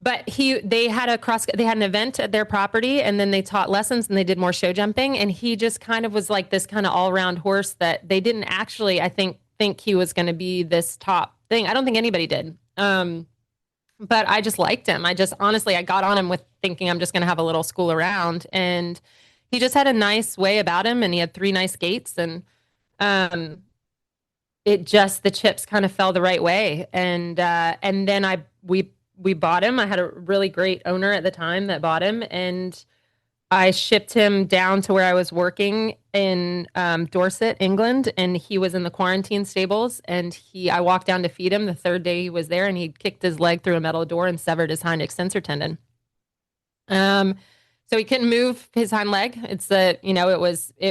But they had an event at their property, and then they taught lessons and they did more show jumping. And he just kind of was like this kind of all around horse that they didn't actually, I think he was going to be this top thing. I don't think anybody did. But I just liked him. I got on him with thinking I'm just going to have a little school around, and he just had a nice way about him, and he had 3 nice gaits, and the chips kind of fell the right way. And then we bought him. I had a really great owner at the time that bought him, and I shipped him down to where I was working in Dorset, England, and he was in the quarantine stables. And I walked down to feed him the 3rd day he was there, and he kicked his leg through a metal door and severed his hind extensor tendon. So he couldn't move his hind leg. It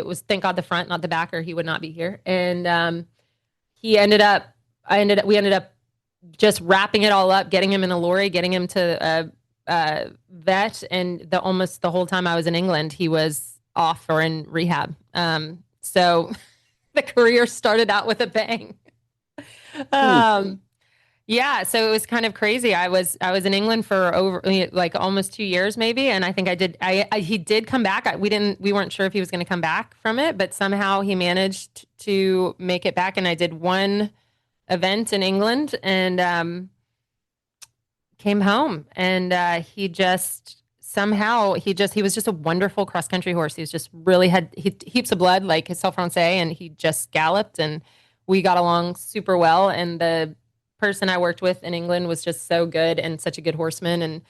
was thank God the front, not the back, or he would not be here. And we ended up just wrapping it all up, getting him in a lorry, getting him to a vet. And almost the whole time I was in England, he was off or in rehab. So the career started out with a bang. Yeah, so it was kind of crazy. I was in England for over like almost 2 years maybe, and I think he did come back. We weren't sure if he was going to come back from it, but somehow he managed to make it back, and I did one event in England and came home, and he was just a wonderful cross country horse. He was just really had heaps of blood, like his Francais, and he just galloped, and we got along super well. And the person I worked with in England was just so good and such a good horseman. And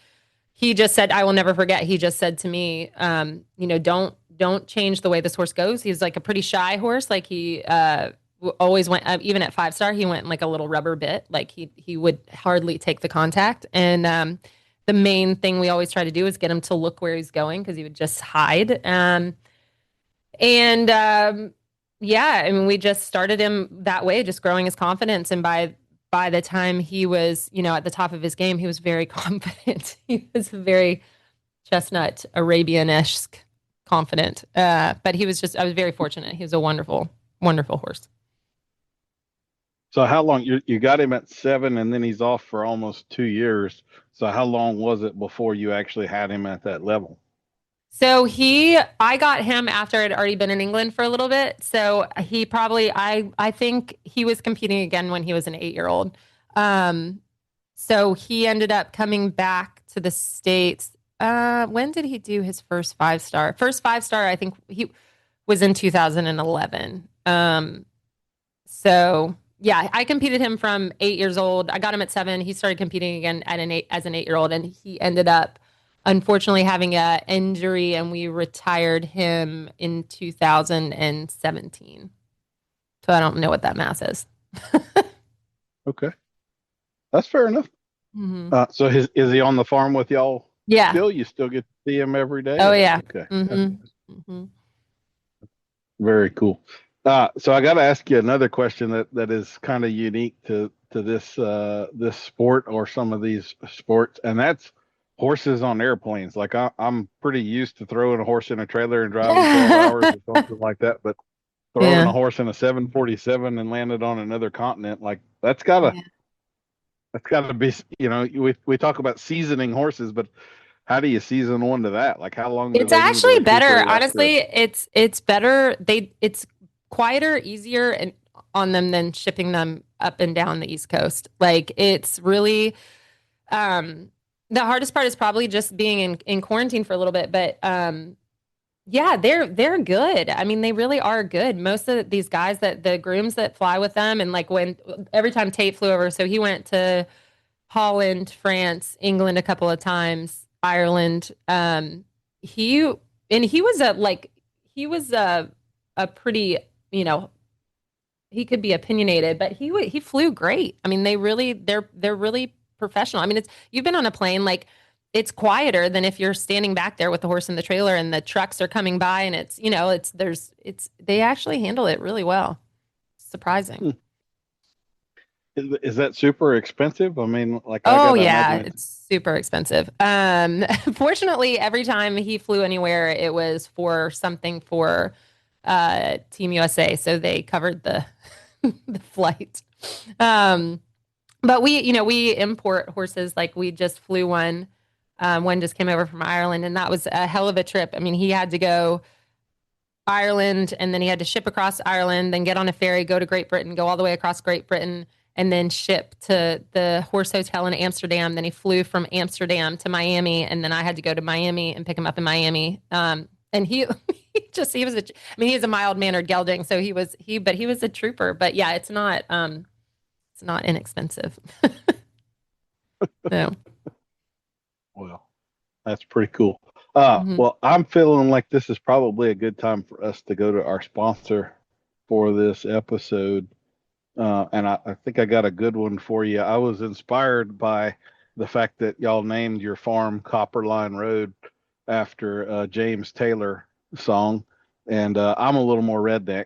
he just said, I will never forget. He just said to me, don't change the way this horse goes. He's like a pretty shy horse. Like he always went, even at 5-star, he went like a little rubber bit. Like he would hardly take the contact. And the main thing we always try to do is get him to look where he's going, because he would just hide. Yeah, I mean, we just started him that way, just growing his confidence. And by the time he was, at the top of his game, he was very confident. He was very chestnut Arabian-esque confident. But I was very fortunate. He was a wonderful, wonderful horse. So how long you got him at 7, and then he's off for almost 2 years. So how long was it before you actually had him at that level? So I got him after I'd already been in England for a little bit. So he probably, I think he was competing again when he was an 8-year-old. So he ended up coming back to the States. When did he do his first 5-star? First 5-star, I think he was in 2011. So yeah, I competed him from 8 years old. I got him at 7. He started competing again as an 8-year-old, and he ended up unfortunately having an injury, and we retired him in 2017. So I don't know what that math is. Okay. That's fair enough. Mm-hmm. So is he on the farm with y'all? Yeah. Still? You still get to see him every day? Oh, yeah. Okay. Mm-hmm. Mm-hmm. Very cool. So I got to ask you another question that is kind of unique to this sport, or some of these sports, and that's horses on airplanes. Like I'm pretty used to throwing a horse in a trailer and driving 12 hours or something like that. But throwing a Yeah. horse in a 747 and landed on another continent, like Yeah. that's gotta be, we talk about seasoning horses, but how do you season one to that? Like how long do It's they need to actually better. recuperate after? Honestly, it's better. It's quieter, easier and on them than shipping them up and down the East Coast. Like it's really the hardest part is probably just being in quarantine for a little bit, but yeah, they're good. I mean, they really are good. Most of these guys that the grooms that fly with them and like when every time Tate flew over, so he went to Holland, France, England a couple of times, Ireland. He and he was a pretty, you know, he could be opinionated, but he flew great. I mean, they're really professional. I mean, it's you've been on a plane like it's quieter than if you're standing back there with the horse in the trailer and the trucks are coming by and it's, you know, it's they actually handle it really well. Surprising. Hmm. Is that super expensive? I mean, like I Oh gotta yeah, imagine it's it's super expensive. Fortunately, every time he flew anywhere, it was for something for Team USA, so they covered the the flight. Um, but we import horses. Like we just flew one. One just came over from Ireland, and that was a hell of a trip. I mean, he had to go Ireland, and then he had to ship across Ireland, then get on a ferry, go to Great Britain, go all the way across Great Britain, and then ship to the horse hotel in Amsterdam. Then he flew from Amsterdam to Miami, and then I had to go to Miami and pick him up in Miami. And he was I mean, he's a mild mannered gelding, so but he was a trooper. But yeah, it's not inexpensive. No. well, that's pretty cool. Mhm. Well, I'm feeling like this is probably a good time for us to go to our sponsor for this episode. And I think I got a good one for you. I was inspired by the fact that y'all named your farm Copper Line Road after James Taylor song, and I'm a little more redneck.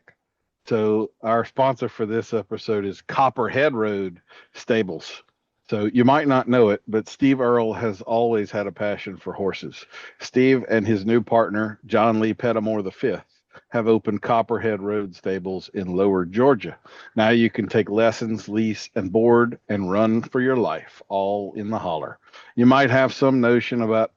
So our sponsor for this episode is Copperhead Road Stables. So you might not know it, but Steve Earle has always had a passion for horses. Steve and his new partner, John Lee Pettimore V, have opened Copperhead Road Stables in Lower Georgia. Now you can take lessons, lease, and board and run for your life, all in the holler. You might have some notion about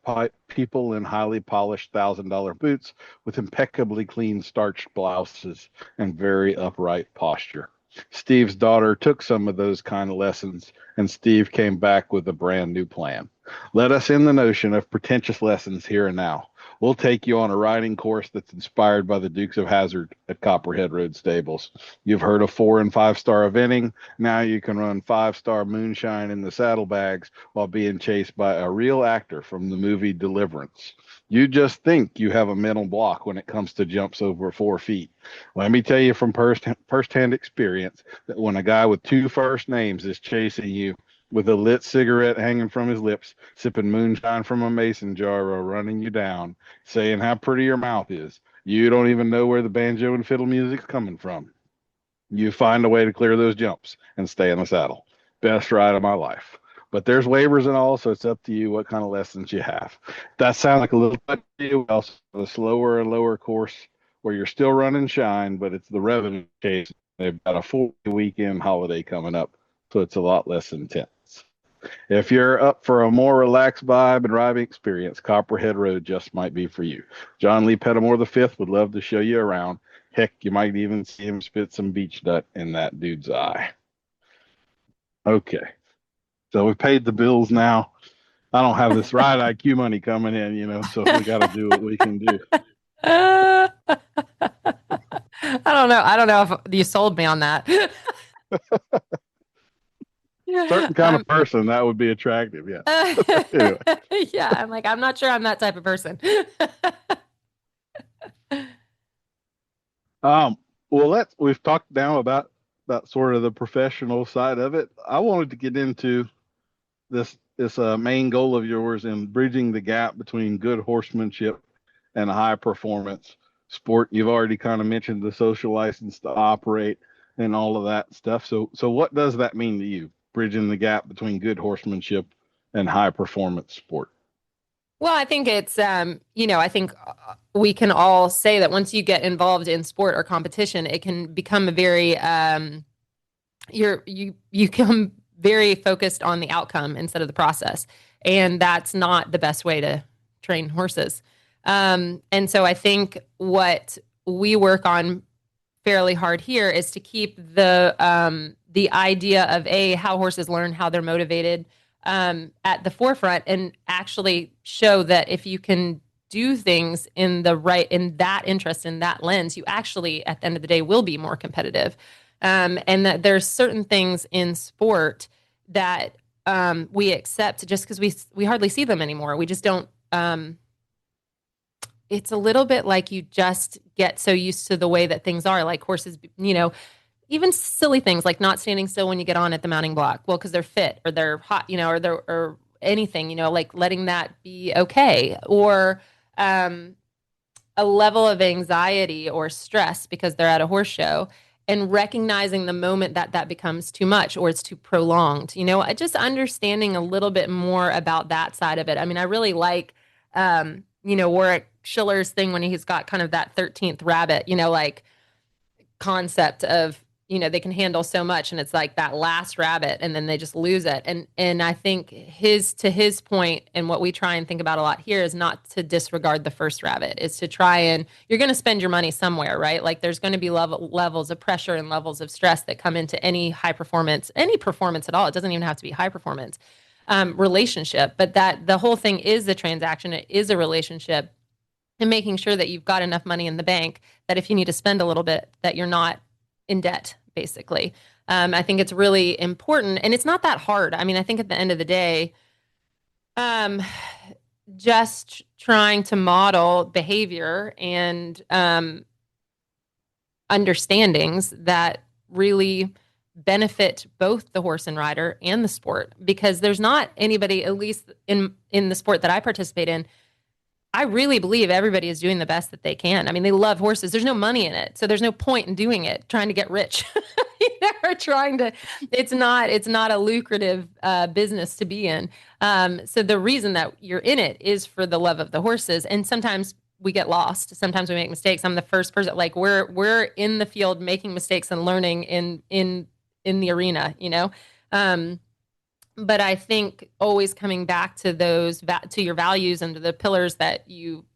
people in highly polished $1,000 boots with impeccably clean starched blouses and very upright posture. Steve's daughter took some of those kind of lessons, and Steve came back with a brand new plan. Let us in the notion of pretentious lessons here and now. We'll take you on a riding course that's inspired by the Dukes of Hazzard at Copperhead Road Stables. You've heard of 4 and 5-star eventing. Now you can run 5-star moonshine in the saddlebags while being chased by a real actor from the movie Deliverance. You just think you have a mental block when it comes to jumps over 4 feet. Let me tell you from first-hand experience that when a guy with 2 first names is chasing you with a lit cigarette hanging from his lips, sipping moonshine from a mason jar or running you down, saying how pretty your mouth is, you don't even know where the banjo and fiddle music's coming from. You find a way to clear those jumps and stay in the saddle. Best ride of my life. But there's waivers and all, so it's up to you what kind of lessons you have. That sounds like a little bit else, a slower and lower course where you're still running shine, but it's the revenue case. They've got a 4-weekend holiday coming up, so it's a lot less intense. If you're up for a more relaxed vibe and riding experience, Copperhead Road just might be for you. John Lee Pettimore V would love to show you around. Heck, you might even see him spit some beech nut in that dude's eye. Okay, so we paid the bills now. I don't have this ride IQ money coming in, so we got to do what we can do. I don't know. I don't know if you sold me on that. Certain kind of person that would be attractive, yeah. Anyway. Yeah, I'm like, I'm not sure I'm that type of person. Well, we've talked now about sort of the professional side of it. I wanted to get into this main goal of yours in bridging the gap between good horsemanship and high performance sport. You've already kind of mentioned the social license to operate and all of that stuff. So what does that mean to you, bridging the gap between good horsemanship and high performance sport? Well, I think it's, I think we can all say that once you get involved in sport or competition, it can become a very, you become very focused on the outcome instead of the process. And that's not the best way to train horses. And so I think what we work on fairly hard here is to keep the idea of how horses learn, how they're motivated, at the forefront, and actually show that if you can do things in that interest, in that lens, you actually at the end of the day will be more competitive. And that there's certain things in sport that we accept just because we hardly see them anymore. We just don't. It's a little bit like you just get so used to the way that things are, like horses, even silly things like not standing still when you get on at the mounting block. Well, because they're fit or they're hot, or anything, like letting that be okay. Or a level of anxiety or stress because they're at a horse show, and recognizing the moment that that becomes too much or it's too prolonged, just understanding a little bit more about that side of it. I mean, I really like, Warwick Schiller's thing when he's got kind of that 13th rabbit, like concept of, they can handle so much and it's like that last rabbit and then they just lose it. And I think to his point, and what we try and think about a lot here is not to disregard the first rabbit, is to try and, you're going to spend your money somewhere, right? Like there's going to be levels of pressure and levels of stress that come into any performance at all. It doesn't even have to be high performance relationship, but that the whole thing is a transaction. It is a relationship, and making sure that you've got enough money in the bank that if you need to spend a little bit, that you're not in debt, basically. I think it's really important, and it's not that hard. I mean, I think at the end of the day, just trying to model behavior and understandings that really benefit both the horse and rider and the sport, because there's not anybody, at least in the sport that I participate in, I really believe everybody is doing the best that they can. I mean, they love horses. There's no money in it, so there's no point in doing it, trying to get rich, or trying to. It's not a lucrative business to be in. So the reason that you're in it is for the love of the horses, and sometimes we get lost. Sometimes we make mistakes. I'm the first person. Like we're in the field making mistakes and learning in the arena. But I think always coming back to to your values and to the pillars that you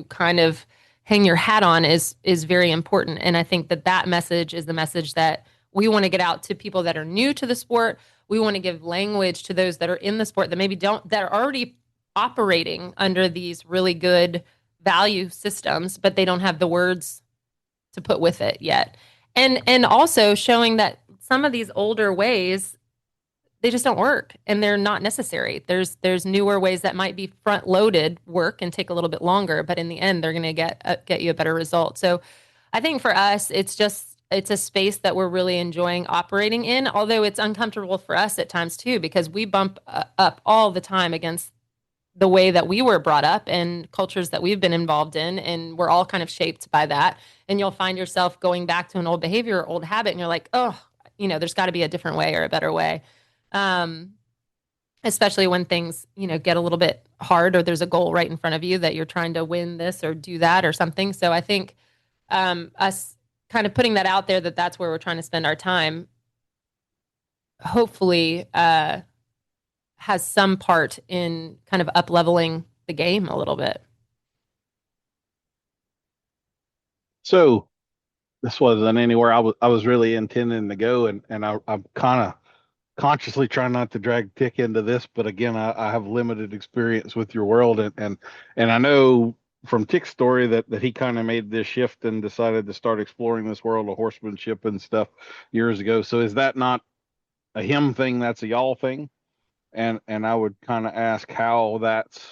kind of hang your hat on is very important. And I think that message is the message that we want to get out to people that are new to the sport. We want to give language to those that are in the sport that maybe that are already operating under these really good value systems, but they don't have the words to put with it yet. And also showing that some of these older ways, they just don't work and they're not necessary. There's newer ways that might be front loaded work and take a little bit longer, but in the end, they're going to get you a better result. So I think for us, it's a space that we're really enjoying operating in, although it's uncomfortable for us at times too, because we bump up all the time against the way that we were brought up and cultures that we've been involved in. And we're all kind of shaped by that. And you'll find yourself going back to an old behavior or old habit. And you're like, oh, there's got to be a different way or a better way. Especially when things, get a little bit hard, or there's a goal right in front of you that you're trying to win this or do that or something. So I think, us kind of putting that out there, that's where we're trying to spend our time, hopefully, has some part in kind of up-leveling the game a little bit. So this wasn't anywhere I was really intending to go, and I'm kind of consciously trying not to drag Tick into this, but again, I have limited experience with your world, and I know from Tick's story that he kind of made this shift and decided to start exploring this world of horsemanship and stuff years ago. So is that not a him thing? That's a y'all thing? And I would kind of ask how that's,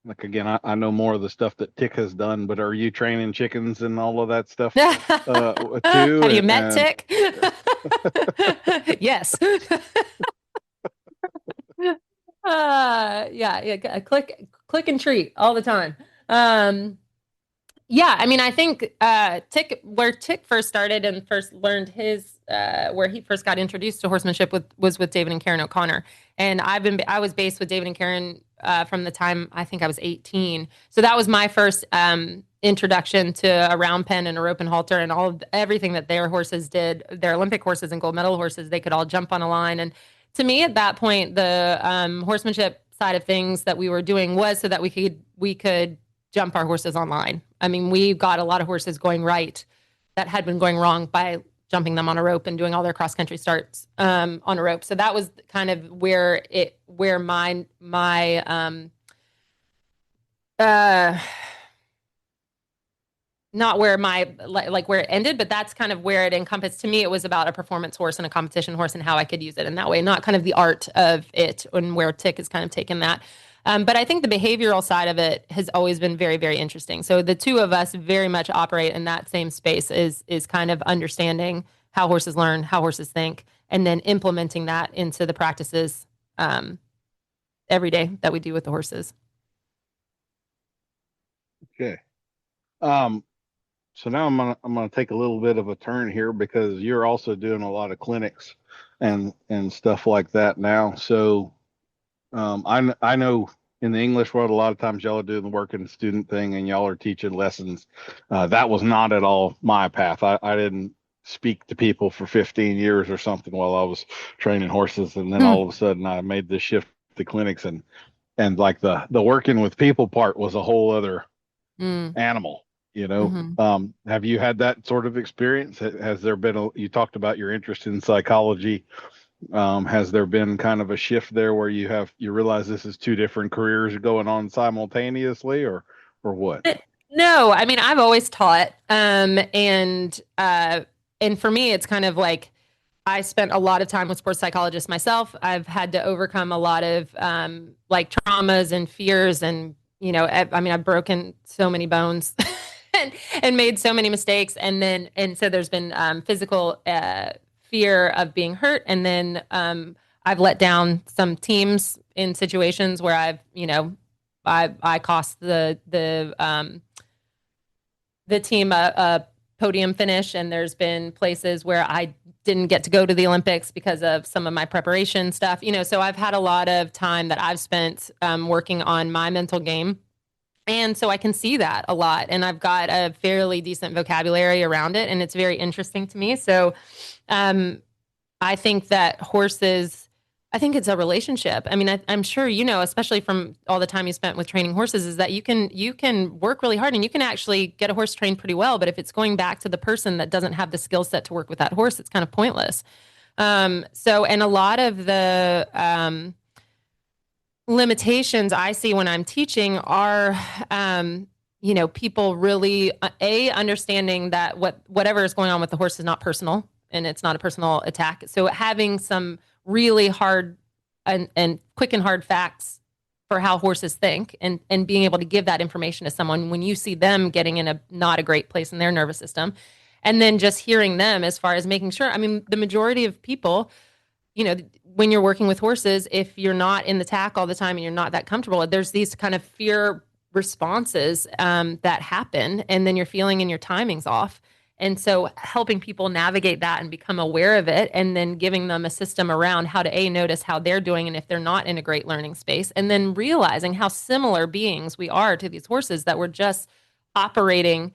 like, again, I know more of the stuff that Tick has done, but are you training chickens and all of that stuff too? Have you met Tick? Yes. Yeah. Click and treat all the time. Yeah, I mean, I think where Tick first started and first learned his where he first got introduced to horsemanship was with David and Karen O'Connor, and I was based with David and Karen from the time I think I was 18. So that was my first introduction to a round pen and a rope and halter and everything that their horses did, their Olympic horses and gold medal horses. They could all jump on a line, and to me at that point, the horsemanship side of things that we were doing was so that we could jump our horses online. I mean, we got a lot of horses going right that had been going wrong by jumping them on a rope and doing all their cross country starts on a rope. So that was kind of where my not where my like where it ended, but that's kind of where it encompassed. To me, it was about a performance horse and a competition horse and how I could use it in that way, not kind of the art of it, and where Tick has kind of taken that. But I think the behavioral side of it has always been very, very interesting. So the two of us very much operate in that same space, is kind of understanding how horses learn, how horses think, and then implementing that into the practices every day that we do with the horses. Okay. So now I'm gonna take a little bit of a turn here, because you're also doing a lot of clinics and stuff like that now. So I know in the English world, a lot of times y'all are doing the working student thing and y'all are teaching lessons. That was not at all my path. I didn't speak to people for 15 years or something while I was training horses, and then all of a sudden I made this shift to clinics, and like the working with people part was a whole other animal. You know, have you had that sort of experience? Has there been you talked about your interest in psychology. Has there been kind of a shift there where you realize this is two different careers going on simultaneously, or what? No, I mean, I've always taught, and for me, it's kind of like I spent a lot of time with sports psychologists myself. I've had to overcome a lot of like traumas and fears, and I mean, I've broken so many bones and made so many mistakes, and so there's been physical fear of being hurt, and then I've let down some teams in situations where I cost the team a podium finish, and there's been places where I didn't get to go to the Olympics because of some of my preparation stuff. So I've had a lot of time that I've spent working on my mental game. And so I can see that a lot, and I've got a fairly decent vocabulary around it, and it's very interesting to me. So I think that horses, I think it's a relationship. I mean, I'm sure, especially from all the time you spent with training horses, is that you can work really hard and you can actually get a horse trained pretty well. But if it's going back to the person that doesn't have the skill set to work with that horse, it's kind of pointless. And a lot of the limitations I see when I'm teaching are, people really understanding that whatever is going on with the horse is not personal, and it's not a personal attack. So having some really hard and quick and hard facts for how horses think, and being able to give that information to someone when you see them getting in not a great place in their nervous system, and then just hearing them as far as making sure. I mean, the majority of people, when you're working with horses, if you're not in the tack all the time and you're not that comfortable, there's these kind of fear responses that happen, and then your feeling and your timing's off. And so helping people navigate that and become aware of it, and then giving them a system around how to notice how they're doing, and if they're not in a great learning space, and then realizing how similar beings we are to these horses, that we're just operating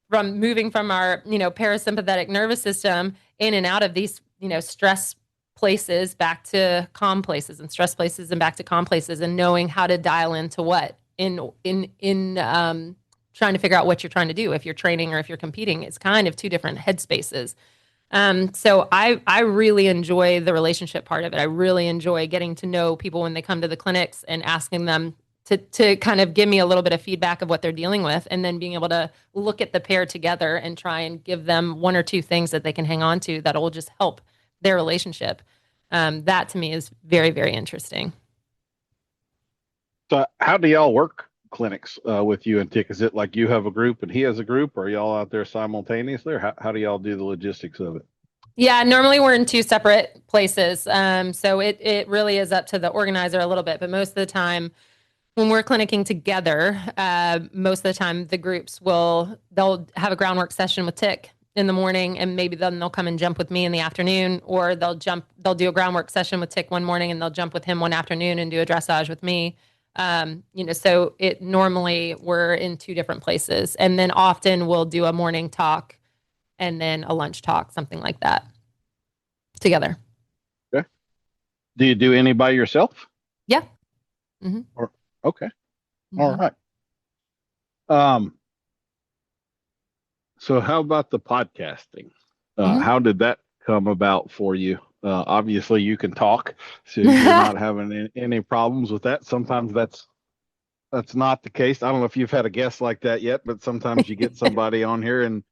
from moving from our, parasympathetic nervous system in and out of these, stress places back to calm places, and stress places and back to calm places, and knowing how to dial into what in trying to figure out what you're trying to do. If you're training or if you're competing, it's kind of two different headspaces. So I really enjoy the relationship part of it. I really enjoy getting to know people when they come to the clinics and asking them to kind of give me a little bit of feedback of what they're dealing with, and then being able to look at the pair together and try and give them one or two things that they can hang on to that will just help their relationship. That to me is very, very interesting. So how do y'all work clinics with you and Tick? Is it like you have a group and he has a group, or are y'all out there simultaneously, or how do y'all do the logistics of it? Yeah, normally we're in two separate places. So it really is up to the organizer a little bit, but most of the time when we're clinicking together, most of the time the groups they'll have a groundwork session with Tick in the morning, and maybe then they'll come and jump with me in the afternoon, or they'll do a groundwork session with Tick one morning and they'll jump with him one afternoon and do a dressage with me. So it normally we're in two different places, and then often we'll do a morning talk and then a lunch talk, something like that together. Okay. Do you do any by yourself? Yeah. Mm-hmm. Okay. Mm-hmm. All right. So how about the podcasting? How did that come about for you? Obviously you can talk, so you're not having any problems with that. Sometimes that's not the case. I don't know if you've had a guest like that yet, but sometimes you get somebody on here and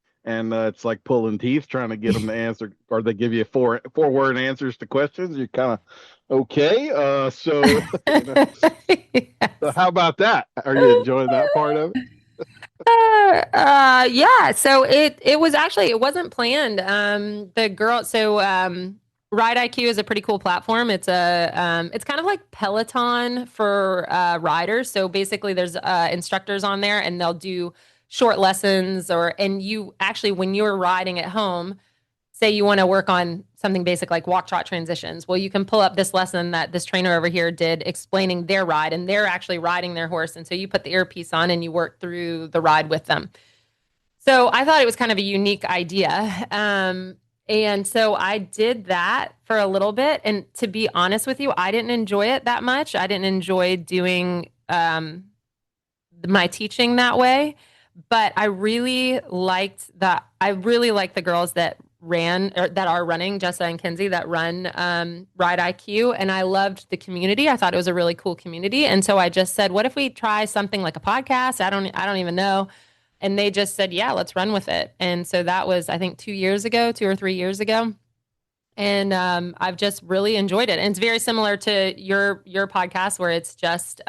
it's like pulling teeth trying to get them to answer, or they give you four word answers to questions. You're kind of okay. So, Yes. so how about that? Are you enjoying that part of it? Yeah. So it was actually, it wasn't planned. Ride IQ is a pretty cool platform. It's it's kind of like Peloton for riders. So basically there's instructors on there, and they'll do short lessons, and you actually, when you're riding at home, say you want to work on something basic like walk trot transitions. Well, you can pull up this lesson that this trainer over here did explaining their ride, and they're actually riding their horse. And so you put the earpiece on and you work through the ride with them. So I thought it was kind of a unique idea. And so I did that for a little bit. And to be honest with you, I didn't enjoy it that much. I didn't enjoy doing my teaching that way. But I really liked the girls that are running, Jessa and Kenzie, that run Ride IQ, and I loved the community. I thought it was a really cool community, and so I just said, "What if we try something like a podcast?" I don't even know, and they just said, "Yeah, let's run with it." And so that was, I think, 2 or 3 years ago, and I've just really enjoyed it. And it's very similar to your podcast, where it's just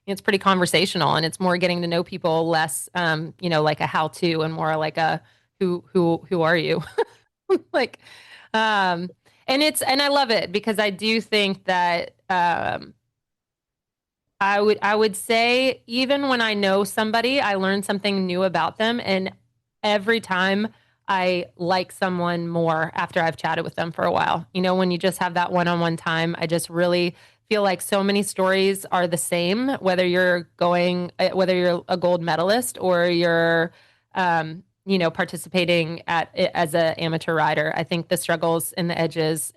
it's pretty conversational, and it's more getting to know people, less like a how-to, and more like a who are you. Like, and I love it, because I do think that I would say, even when I know somebody, I learn something new about them, and every time I like someone more after I've chatted with them for a while. When you just have that one-on-one time, I just really feel like so many stories are the same, whether you're a gold medalist or you're participating as an amateur rider. I think the struggles and the edges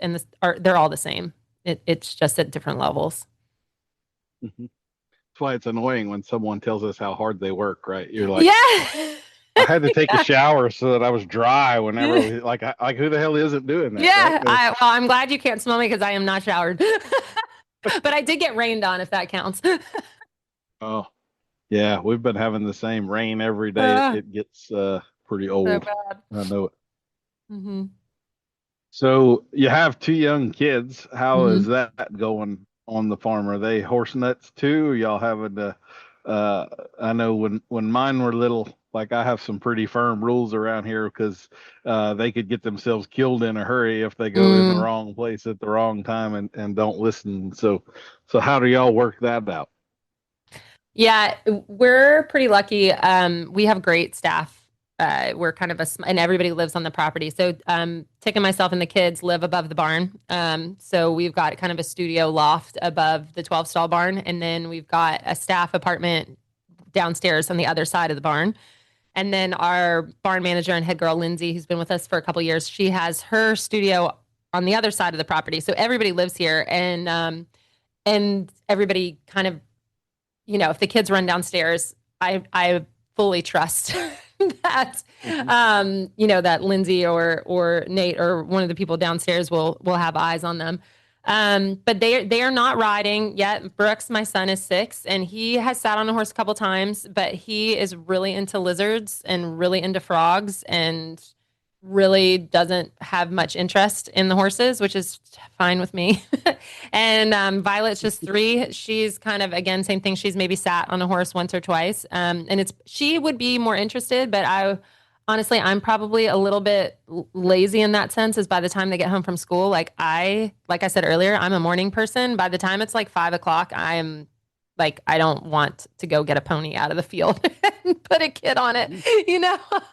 they're all the same. It's just at different levels. Mm-hmm. That's why it's annoying when someone tells us how hard they work, right? You're like, yeah. I had to take a shower so that I was dry whenever, like who the hell isn't doing that? Yeah. Right? I'm glad you can't smell me, because I am not showered, but I did get rained on, if that counts. Oh, yeah. We've been having the same rain every day. It gets pretty old. So bad. I know it. Mm-hmm. So you have 2 young kids. How Mm-hmm. is that going on the farm? Are they horse nuts too? Or y'all having to? I know when mine were little, like, I have some pretty firm rules around here, because they could get themselves killed in a hurry if they go in the wrong place at the wrong time and don't listen. So how do y'all work that out? Yeah, we're pretty lucky. We have great staff. We're kind of and everybody lives on the property. So Tick and myself and the kids live above the barn. So we've got kind of a studio loft above the 12-stall barn. And then we've got a staff apartment downstairs on the other side of the barn. And then our barn manager and head girl, Lindsay, who's been with us for a couple of years, she has her studio on the other side of the property. So everybody lives here. And everybody kind of, if the kids run downstairs, I fully trust that, that Lindsay or Nate or one of the people downstairs will have eyes on them. But they are not riding yet. Brooks, my son, is 6, and he has sat on a horse a couple times, but he is really into lizards and really into frogs, and really doesn't have much interest in the horses, which is fine with me. And Violet's just 3. She's kind of, again, same thing. She's maybe sat on a horse once or twice. And she would be more interested, but honestly, I'm probably a little bit lazy in that sense, is by the time they get home from school, like I said earlier, I'm a morning person. By the time it's like 5 o'clock, I'm like, I don't want to go get a pony out of the field and put a kid on it.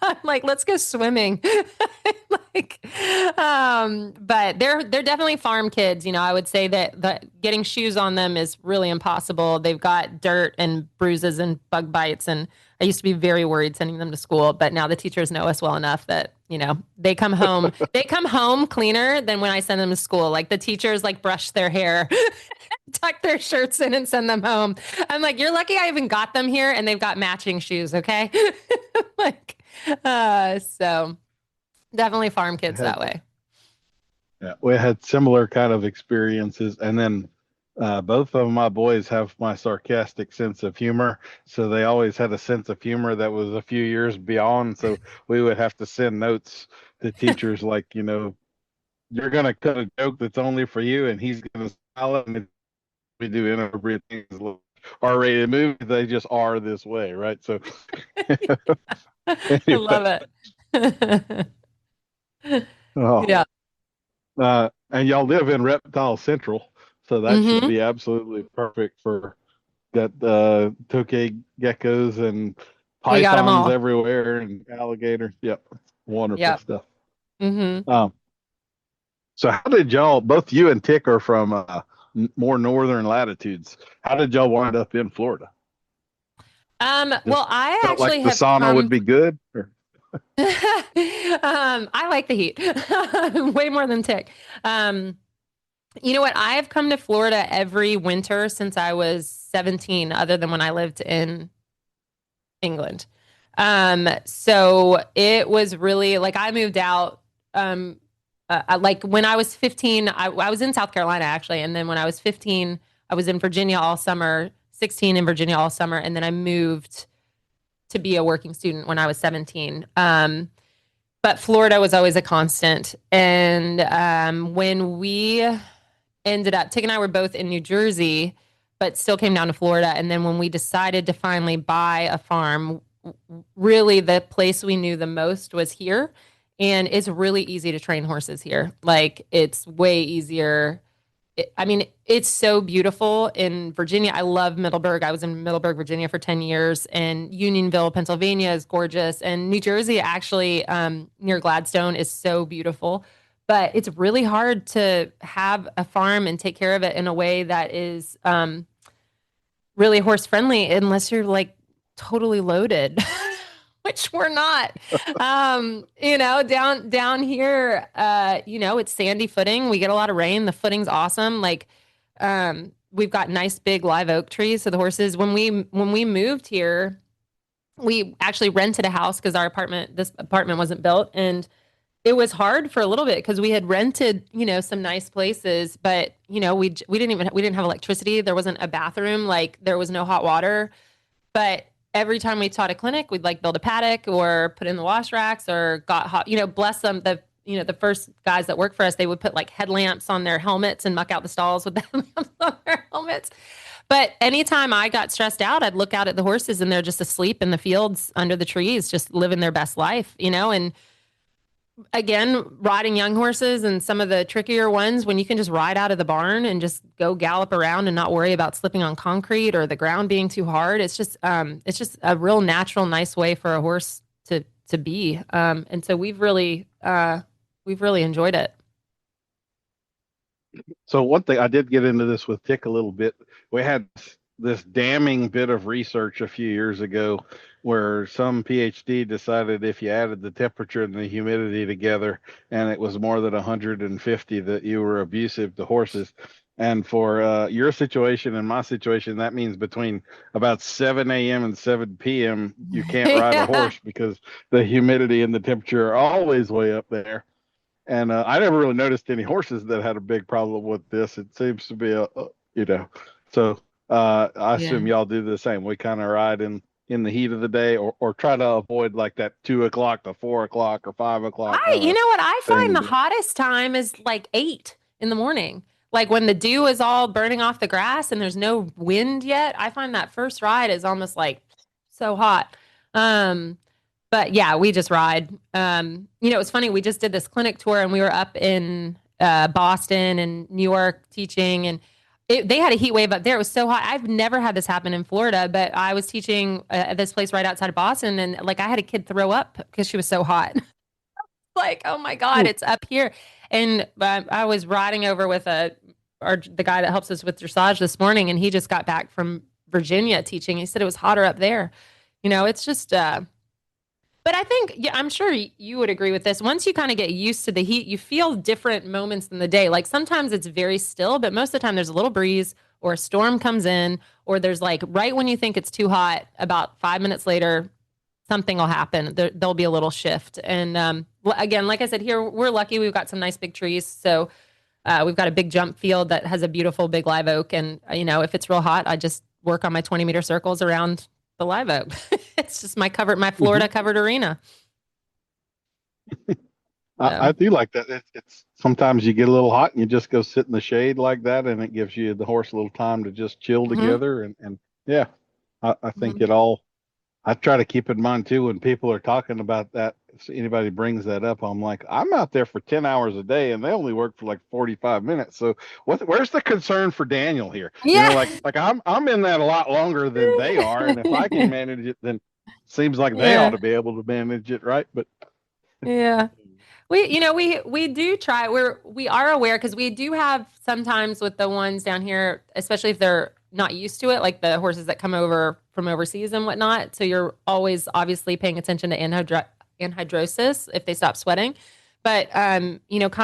I'm like, let's go swimming. Like, but they're definitely farm kids. I would say that getting shoes on them is really impossible. They've got dirt and bruises and bug bites, and I used to be very worried sending them to school, but now the teachers know us well enough that, they come home cleaner than when I send them to school. Like, the teachers like brush their hair, tuck their shirts in, and send them home. I'm like, you're lucky I even got them here, and they've got matching shoes. Okay. So definitely farm kids that way. Yeah, we had similar kind of experiences, and then both of my boys have my sarcastic sense of humor, so they always had a sense of humor that was a few years beyond. So we would have to send notes to teachers like, you're going to cut a joke that's only for you, and he's going to smile, and we do inappropriate things. R-rated movies, they just are this way, right? So I love it. Oh. Yeah. And y'all live in Reptile Central, so that should be absolutely perfect for that tokay geckos and pythons everywhere and alligators. Yep. Wonderful stuff. So how did y'all, both you and Tick are from more northern latitudes. How did y'all wind up in Florida? Well, I actually like the sauna would be good. Or? I like the heat way more than Tick. You know what? I've come to Florida every winter since I was 17, other than when I lived in England. So it was really like I moved out. Like when I was 15, I was in South Carolina actually, and then when I was 15, I was in Virginia all summer. 16 in Virginia all summer, and then I moved to be a working student when I was 17. But Florida was always a constant. And when we ended up, Tick and I were both in New Jersey, but still came down to Florida. And then when we decided to finally buy a farm, really the place we knew the most was here. And it's really easy to train horses here. Like, it's way easier. It's so beautiful in Virginia. I love Middleburg. I was in Middleburg, Virginia for 10 years, and Unionville, Pennsylvania is gorgeous. And New Jersey, actually, near Gladstone, is so beautiful. But it's really hard to have a farm and take care of it in a way that is really horse friendly unless you're like totally loaded. Which we're not. Down here, it's sandy footing. We get a lot of rain. The footing's awesome. Like, we've got nice big live oak trees. So the horses, when we moved here, we actually rented a house because this apartment wasn't built, and it was hard for a little bit because we had rented, some nice places, but we didn't have electricity. There wasn't a bathroom. Like, there was no hot water, but every time we taught a clinic, we'd like build a paddock or put in the wash racks or got hot, bless them. The first guys that worked for us, they would put like headlamps on their helmets and muck out the stalls with the headlamps on their helmets. But anytime I got stressed out, I'd look out at the horses and they're just asleep in the fields under the trees, just living their best life, and again, riding young horses and some of the trickier ones, when you can just ride out of the barn and just go gallop around and not worry about slipping on concrete or the ground being too hard. It's just a real natural, nice way for a horse to be. And so we've really enjoyed it. So one thing, I did get into this with Tick a little bit. We had this damning bit of research a few years ago where some PhD decided if you added the temperature and the humidity together and it was more than 150, that you were abusive to horses. And for your situation and my situation, that means between about 7 a.m. and 7 p.m., you can't ride a horse because the humidity and the temperature are always way up there. And I never really noticed any horses that had a big problem with this. It seems to be so I assume y'all do the same. We kind of ride in the heat of the day, or try to avoid like that 2 o'clock to 4 o'clock or 5 o'clock. You know what? I find the hottest time is like 8 in the morning. Like when the dew is all burning off the grass and there's no wind yet. I find that first ride is almost like so hot. But yeah, we just ride. It's funny. We just did this clinic tour and we were up in Boston and New York teaching, and They had a heat wave up there. It was so hot. I've never had this happen in Florida, but I was teaching at this place right outside of Boston, and like I had a kid throw up because she was so hot. Like, oh my God, it's up here. And I was riding over with the guy that helps us with dressage this morning, and he just got back from Virginia teaching. He said it was hotter up there. It's just, but I think, yeah, I'm sure you would agree with this. Once you kind of get used to the heat, you feel different moments in the day. Like sometimes it's very still, but most of the time there's a little breeze or a storm comes in, or there's like right when you think it's too hot, about 5 minutes later, something will happen. There'll be a little shift. And again, like I said, here we're lucky. We've got some nice big trees. So we've got a big jump field that has a beautiful big live oak. And, if it's real hot, I just work on my 20-meter circles around the live oak. It's just my Florida covered arena. I do like that. It's sometimes you get a little hot and you just go sit in the shade like that, and it gives you the horse a little time to just chill together. And yeah, I think it all. I try to keep in mind too when people are talking about that. If anybody brings that up, I'm like, I'm out there for 10 hours a day, and they only work for like 45 minutes. So where's the concern for Daniel here? Yeah. Like I'm in that a lot longer than they are, and if I can manage it, then seems like they ought to be able to manage it, right? But yeah. We do try. We are aware because we do have sometimes with the ones down here, especially if they're not used to it, like the horses that come over from overseas and whatnot. So you're always obviously paying attention to anhydrosis if they stop sweating. But kind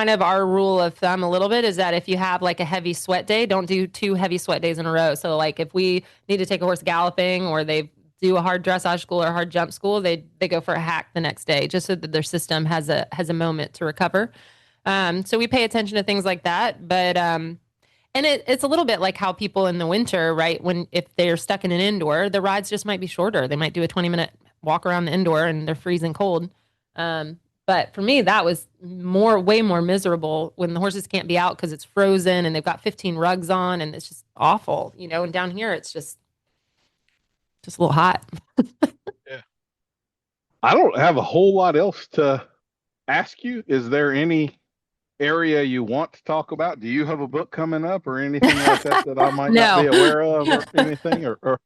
of our rule of thumb a little bit is that if you have like a heavy sweat day, don't do 2 heavy sweat days in a row. So like if we need to take a horse galloping, or they do a hard dressage school or a hard jump school, they go for a hack the next day, just so that their system has a moment to recover. So we pay attention to things like that. But and it's a little bit like how people in the winter, right? If they're stuck in an indoor, the rides just might be shorter. They might do a 20-minute walk around the indoor and they're freezing cold. But for me, that was way more miserable when the horses can't be out because it's frozen and they've got 15 rugs on and it's just awful, and down here it's just a little hot. Yeah. I don't have a whole lot else to ask you. Is there any area you want to talk about? Do you have a book coming up or anything like that I might not be aware of or anything? Or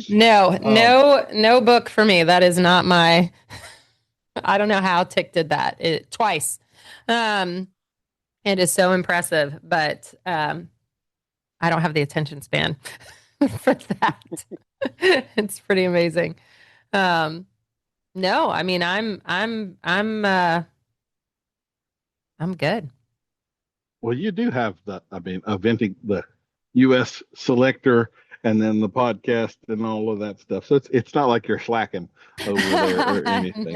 No book for me. That is not my. I don't know how Tick did that twice. It is so impressive, but I don't have the attention span for that. It's pretty amazing. No, I mean I'm good. Well, you do have eventing the U.S. selector and then the podcast and all of that stuff. So it's not like you're slacking over there or anything.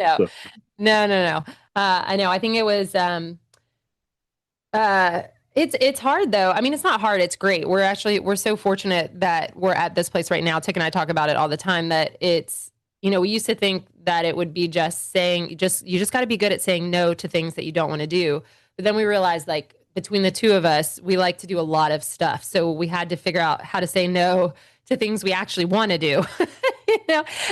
No. I know. I think it was. It's hard though. I mean, it's not hard. It's great. We're so fortunate that we're at this place right now. Tick and I talk about it all the time. That it's. We used to think that it would be just saying, you just got to be good at saying no to things that you don't want to do. But then we realized, like, between the two of us, we like to do a lot of stuff. So we had to figure out how to say no to things we actually want to do,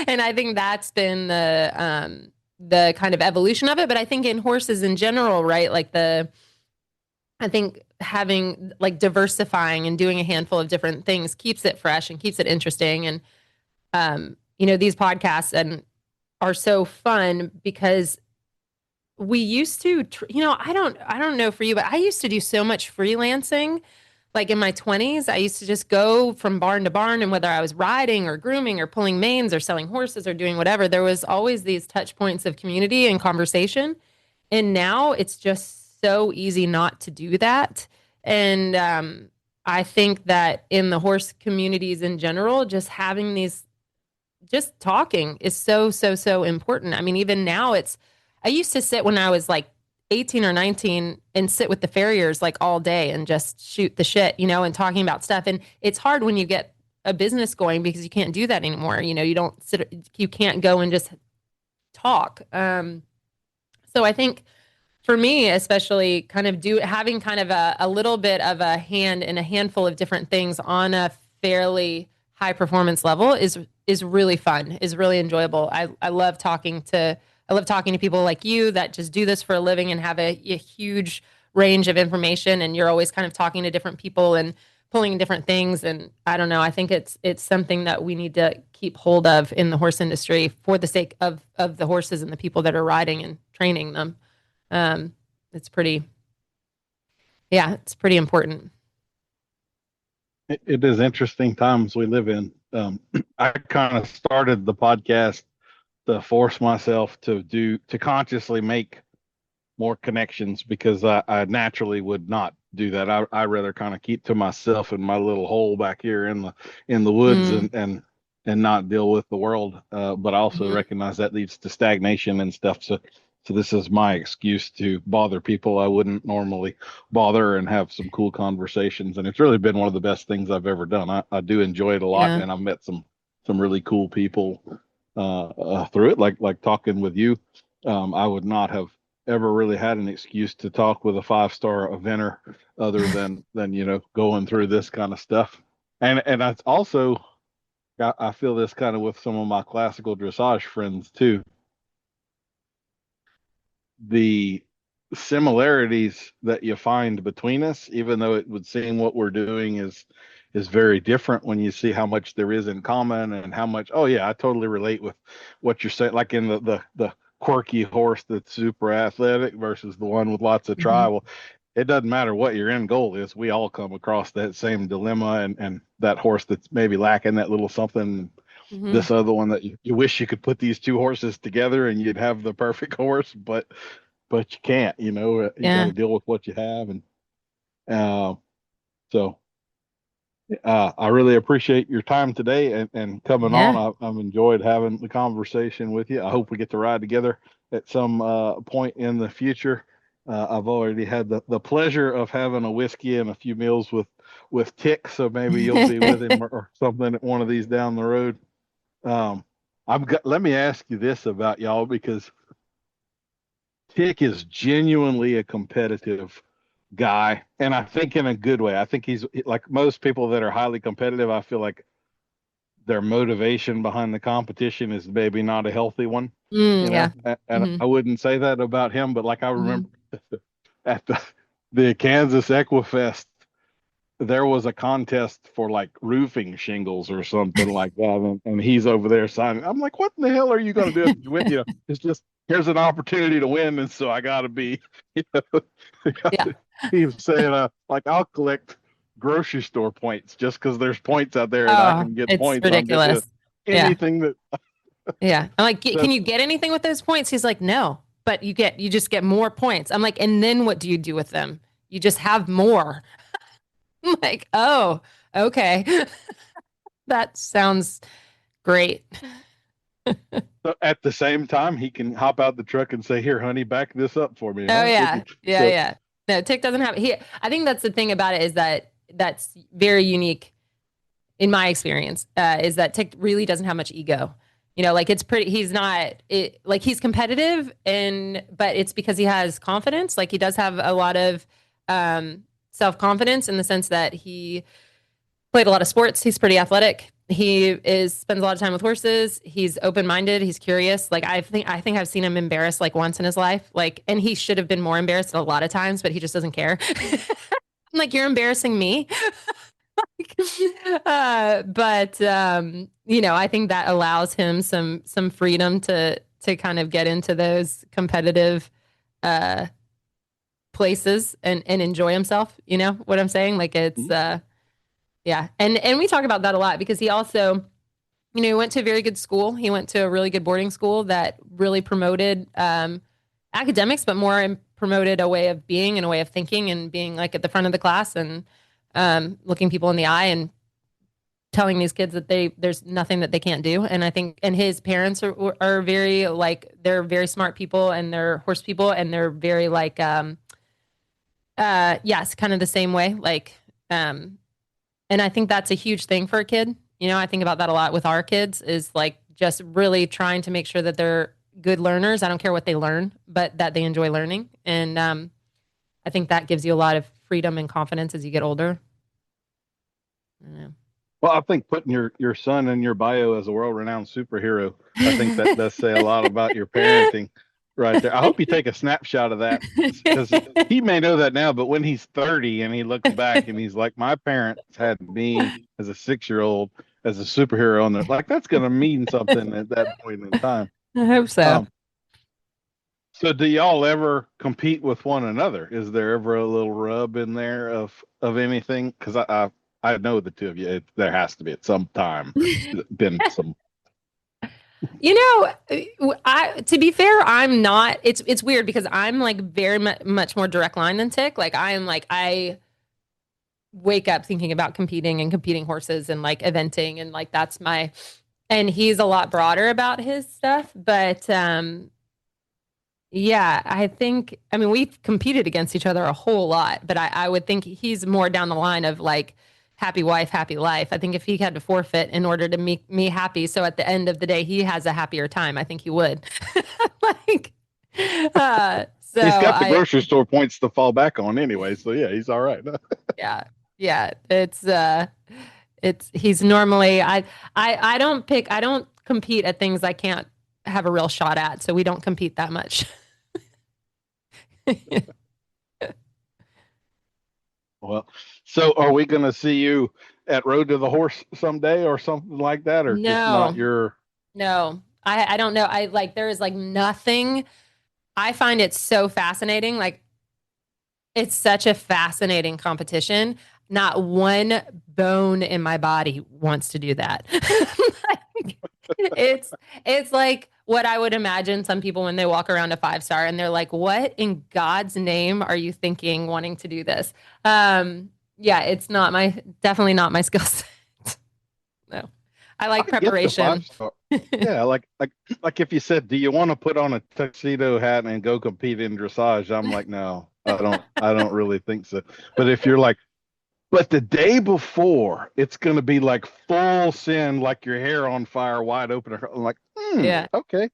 And I think that's been the kind of evolution of it. But I think in horses in general, right? Like I think having like diversifying and doing a handful of different things keeps it fresh and keeps it interesting. And, these podcasts are so fun because we used to, I don't know for you, but I used to do so much freelancing. Like in my 20s, I used to just go from barn to barn, and whether I was riding or grooming or pulling manes or selling horses or doing whatever, there was always these touch points of community and conversation. And now it's just so easy not to do that. And I think that in the horse communities in general, just having just talking is so, so, so important. I mean, even now I used to sit when I was like 18 or 19 and sit with the farriers like all day and just shoot the shit, and talking about stuff. And it's hard when you get a business going because you can't do that anymore. You can't go and just talk. So I think for me, especially kind of having kind of a little bit of a hand in a handful of different things on a fairly high performance level is really fun, is really enjoyable. I love talking to people like you that just do this for a living and have a huge range of information, and you're always kind of talking to different people and pulling different things. And I don't know, I think it's something that we need to keep hold of in the horse industry for the sake of the horses and the people that are riding and training them. It's pretty important. It is interesting times we live in. I kind of started the podcast to force myself to consciously make more connections, because I naturally would not do that. I rather kind of keep to myself in my little hole back here in the woods and not deal with the world. But I also recognize that leads to stagnation and stuff. So this is my excuse to bother people I wouldn't normally bother and have some cool conversations. And it's really been one of the best things I've ever done. I do enjoy it a lot, and I've met some really cool people through it, like talking with you. I would not have ever really had an excuse to talk with a 5-star eventer other than going through this kind of stuff. And that's also, I feel this kind of with some of my classical dressage friends too. The similarities that you find between us, even though it would seem what we're doing is very different, when you see how much there is in common and how much, oh yeah, I totally relate with what you're saying, like in the quirky horse that's super athletic versus the one with lots of travel. It doesn't matter what your end goal is. We all come across that same dilemma, and that horse that's maybe lacking that little something. This other one that you wish you could put these two horses together and you'd have the perfect horse, but you can't. You got to deal with what you have, and so I really appreciate your time today and coming on. I've enjoyed having the conversation with you. I hope we get to ride together at some point in the future. I've already had the pleasure of having a whiskey and a few meals with Tick, so maybe you'll be with him or something at one of these down the road. Let me ask you this about y'all, because Tick is genuinely a competitive guy, and I think in a good way. I think he's like most people that are highly competitive. I feel like their motivation behind the competition is maybe not a healthy one. And I wouldn't say that about him, but like I remember at the Kansas Equifest, there was a contest for like roofing shingles or something like that, and he's over there signing. I'm like, what in the hell are you going to do if you win? It's just, here's an opportunity to win, and so I got to be. He was saying, like, I'll collect grocery store points just because there's points out there and I can get points. It's ridiculous. Anything that. I'm like, can you get anything with those points? He's like, no, but you just get more points. I'm like, and then what do you do with them? You just have more. I'm like, oh, okay. That sounds great. So at the same time, he can hop out the truck and say, here, honey, back this up for me. Oh, yeah. No, Tick doesn't have it. I think that's the thing about it, is that's very unique in my experience, is that Tick really doesn't have much ego. Like he's not, like he's competitive, but it's because he has confidence. Like he does have a lot of self-confidence in the sense that he played a lot of sports. He's pretty athletic. He spends a lot of time with horses. He's open-minded. He's curious. Like I think I've seen him embarrassed like once in his life. Like, and he should have been more embarrassed a lot of times, but he just doesn't care. I'm like, you're embarrassing me. But I think that allows him some freedom to kind of get into those competitive places and enjoy himself. You know what I'm saying? Like it's yeah. And we talk about that a lot, because he also, he went to a very good school. He went to a really good boarding school that really promoted academics, but more promoted a way of being and a way of thinking, and being like at the front of the class, and looking people in the eye and telling these kids that there's nothing that they can't do. And I think, and his parents are very like, they're very smart people, and they're horse people, and they're very like, yes, kind of the same way. Like, and I think that's a huge thing for a kid. I think about that a lot with our kids, is like just really trying to make sure that they're good learners. I don't care what they learn, but that they enjoy learning. And I think that gives you a lot of freedom and confidence as you get older. Well, I think putting your son in your bio as a world-renowned superhero, I think that does say a lot about your parenting. right there. I hope you take a snapshot of that, because he may know that now, but when he's 30 and he looks back and he's like, my parents had me as a 6-year-old as a superhero, and they're like, that's going to mean something at that point in time. I hope so. So do y'all ever compete with one another? Is there ever a little rub in there of anything? Because I know the two of you. There has to be at some time been some. You know, to be fair, I'm not. It's weird because I'm like very much more direct line than Tick. Like I wake up thinking about competing and competing horses and like eventing and like that's my. And he's a lot broader about his stuff, but yeah, I mean, we've competed against each other a whole lot, but I would think he's more down the line of like happy wife, happy life. I think if he had to forfeit in order to make me happy, so at the end of the day, he has a happier time, I think he would. Like, so he's got the grocery store points to fall back on anyway. So yeah, he's all right. Yeah. He's normally, I don't compete at things I can't have a real shot at. So we don't compete that much. Well, so are we going to see you at Road to the Horse someday or something like that, or no, just not your? No, I don't know. I like, there is like nothing. I find it so fascinating. Like, it's such a fascinating competition. Not one bone in my body wants to do that. Like, it's like what I would imagine some people when they walk around a 5-star and they're like, what in God's name are you thinking wanting to do this? Yeah, it's definitely not my skill set. No. I like preparation. Yeah, like if you said, do you want to put on a tuxedo hat and go compete in dressage? I'm like, no, I don't really think so. But if you're like, but the day before, it's going to be like full send, like your hair on fire, wide open. I'm like, yeah, okay.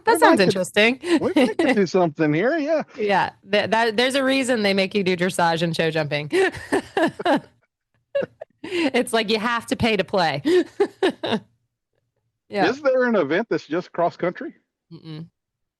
That sounds interesting. We could do something here, yeah. Yeah, there's a reason they make you do dressage and show jumping. It's like you have to pay to play. Yeah. Is there an event that's just cross country? Mm-mm.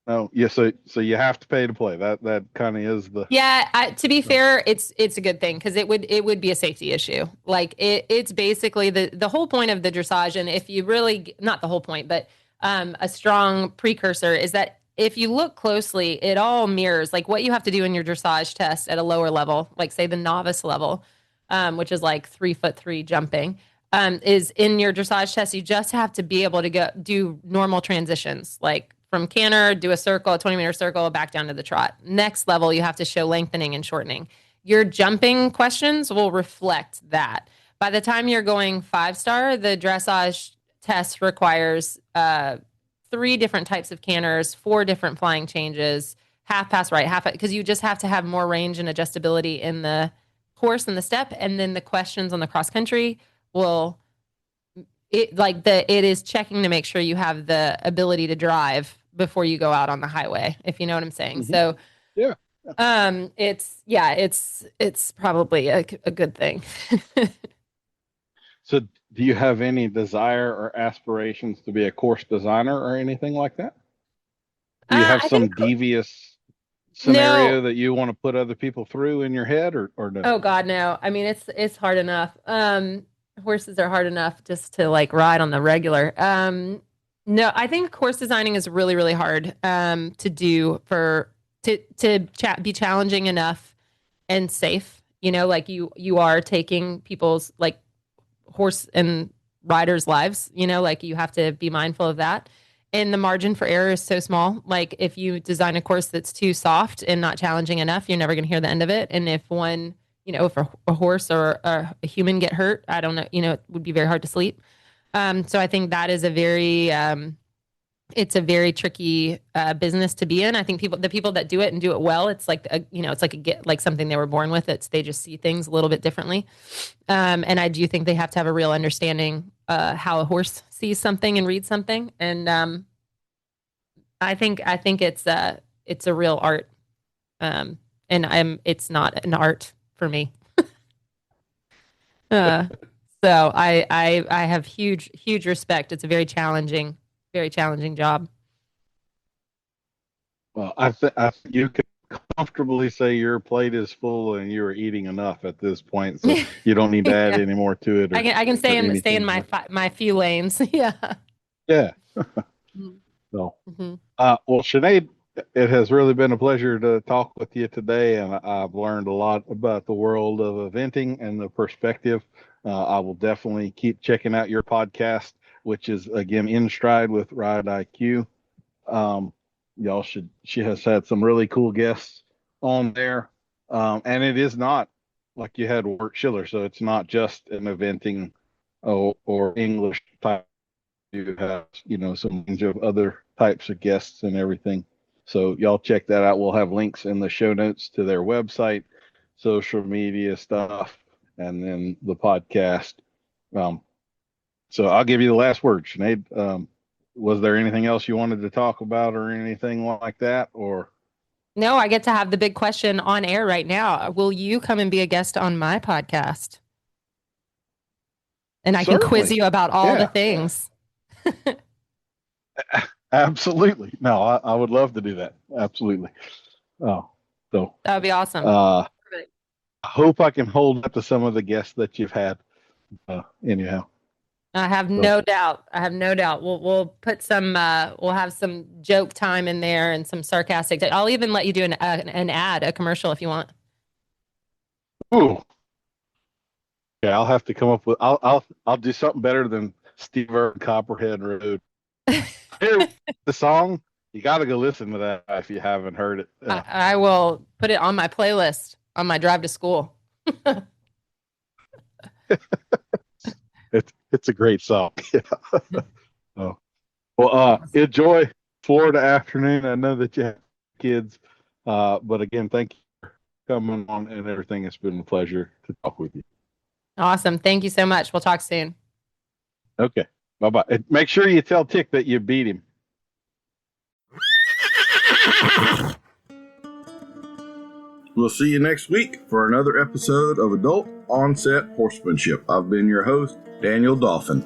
Oh, yeah. So you have to pay to play. That kind of is the. Yeah. To be fair, it's a good thing because it would be a safety issue. Like it's basically the whole point of the dressage, and if you really, not the whole point, but a strong precursor is that if you look closely, it all mirrors like what you have to do in your dressage test at a lower level, like say the novice level, which is like 3'3" jumping. Is in your dressage test, you just have to be able to do normal transitions, like from canter, do a circle, a 20-meter circle, back down to the trot. Next level, you have to show lengthening and shortening. Your jumping questions will reflect that. By the time you're going 5-star, the dressage test requires 3 different types of canters, 4 different flying changes, half pass right, because you just have to have more range and adjustability in the horse and the step, and then the questions on the cross country it is checking to make sure you have the ability to drive before you go out on the highway, if you know what I'm saying. Mm-hmm. So yeah, it's probably a good thing. So do you have any desire or aspirations to be a course designer or anything like that? Do you have some devious scenario that you want to put other people through in your head, or no? Oh God, no. I mean, it's hard enough. Horses are hard enough just to like ride on the regular. No, I think course designing is really, really hard to do be challenging enough and safe. You know, like you are taking people's like horse and riders' lives. You know, like you have to be mindful of that. And the margin for error is so small. Like if you design a course that's too soft and not challenging enough, you're never going to hear the end of it. And if if a horse or a human get hurt, I don't know, it would be very hard to sleep. So I think that is it's a very tricky business to be in. I think the people that do it and do it well, it's like like something they were born with. They just see things a little bit differently. And I do think they have to have a real understanding how a horse sees something and reads something. And I think it's a real art. And it's not an art for me. So I have huge respect. It's a very challenging job. Well, I think you can comfortably say your plate is full and you are eating enough at this point, so you don't need to add Yeah. any more to it. I can stay in Anything. my few lanes. Yeah. Yeah. So, Mm-hmm. well, Sinead, it has really been a pleasure to talk with you today, and I've learned a lot about the world of eventing and the perspective. I will definitely keep checking out your podcast, which is again In Stride with Ride IQ. Um, y'all should. She has had some really cool guests on there, and it is not like you had Wart Schiller, so it's not just an eventing or English type. You have some range of other types of guests and everything. So y'all check that out. We'll have links in the show notes to their website, social media stuff, and then the podcast. Um, so I'll give you the last word, Sinead. Was there anything else you wanted to talk about or anything like that? Or No, I get to have the big question on air right now. Will you come and be a guest on my podcast? And I can quiz certainly, you about all the yeah, things. absolutely. No, I would love to do that. Absolutely. Oh, so That would be awesome. I hope I can hold up to some of the guests that you've had. Anyhow. I have no doubt. I have no doubt. We'll put some. We'll have some joke time in there and some sarcastic. I'll even let you do an ad, a commercial if you want. Ooh. Yeah, I'll have to come up with. I'll do something better than Steve Irwin Copperhead Road. Here, the song. You got to go listen to that if you haven't heard it. I will put it on my playlist on my drive to school. It's a great song. Yeah. Oh. Well, enjoy Florida afternoon. I know that you have kids, but again, thank you for coming on and everything. It's been a pleasure to talk with you. Awesome. Thank you so much. We'll talk soon. Okay. Bye-bye. Make sure you tell Tick that you beat him. We'll see you next week for another episode of Adult Onset Horsemanship. I've been your host, Daniel Dauphin.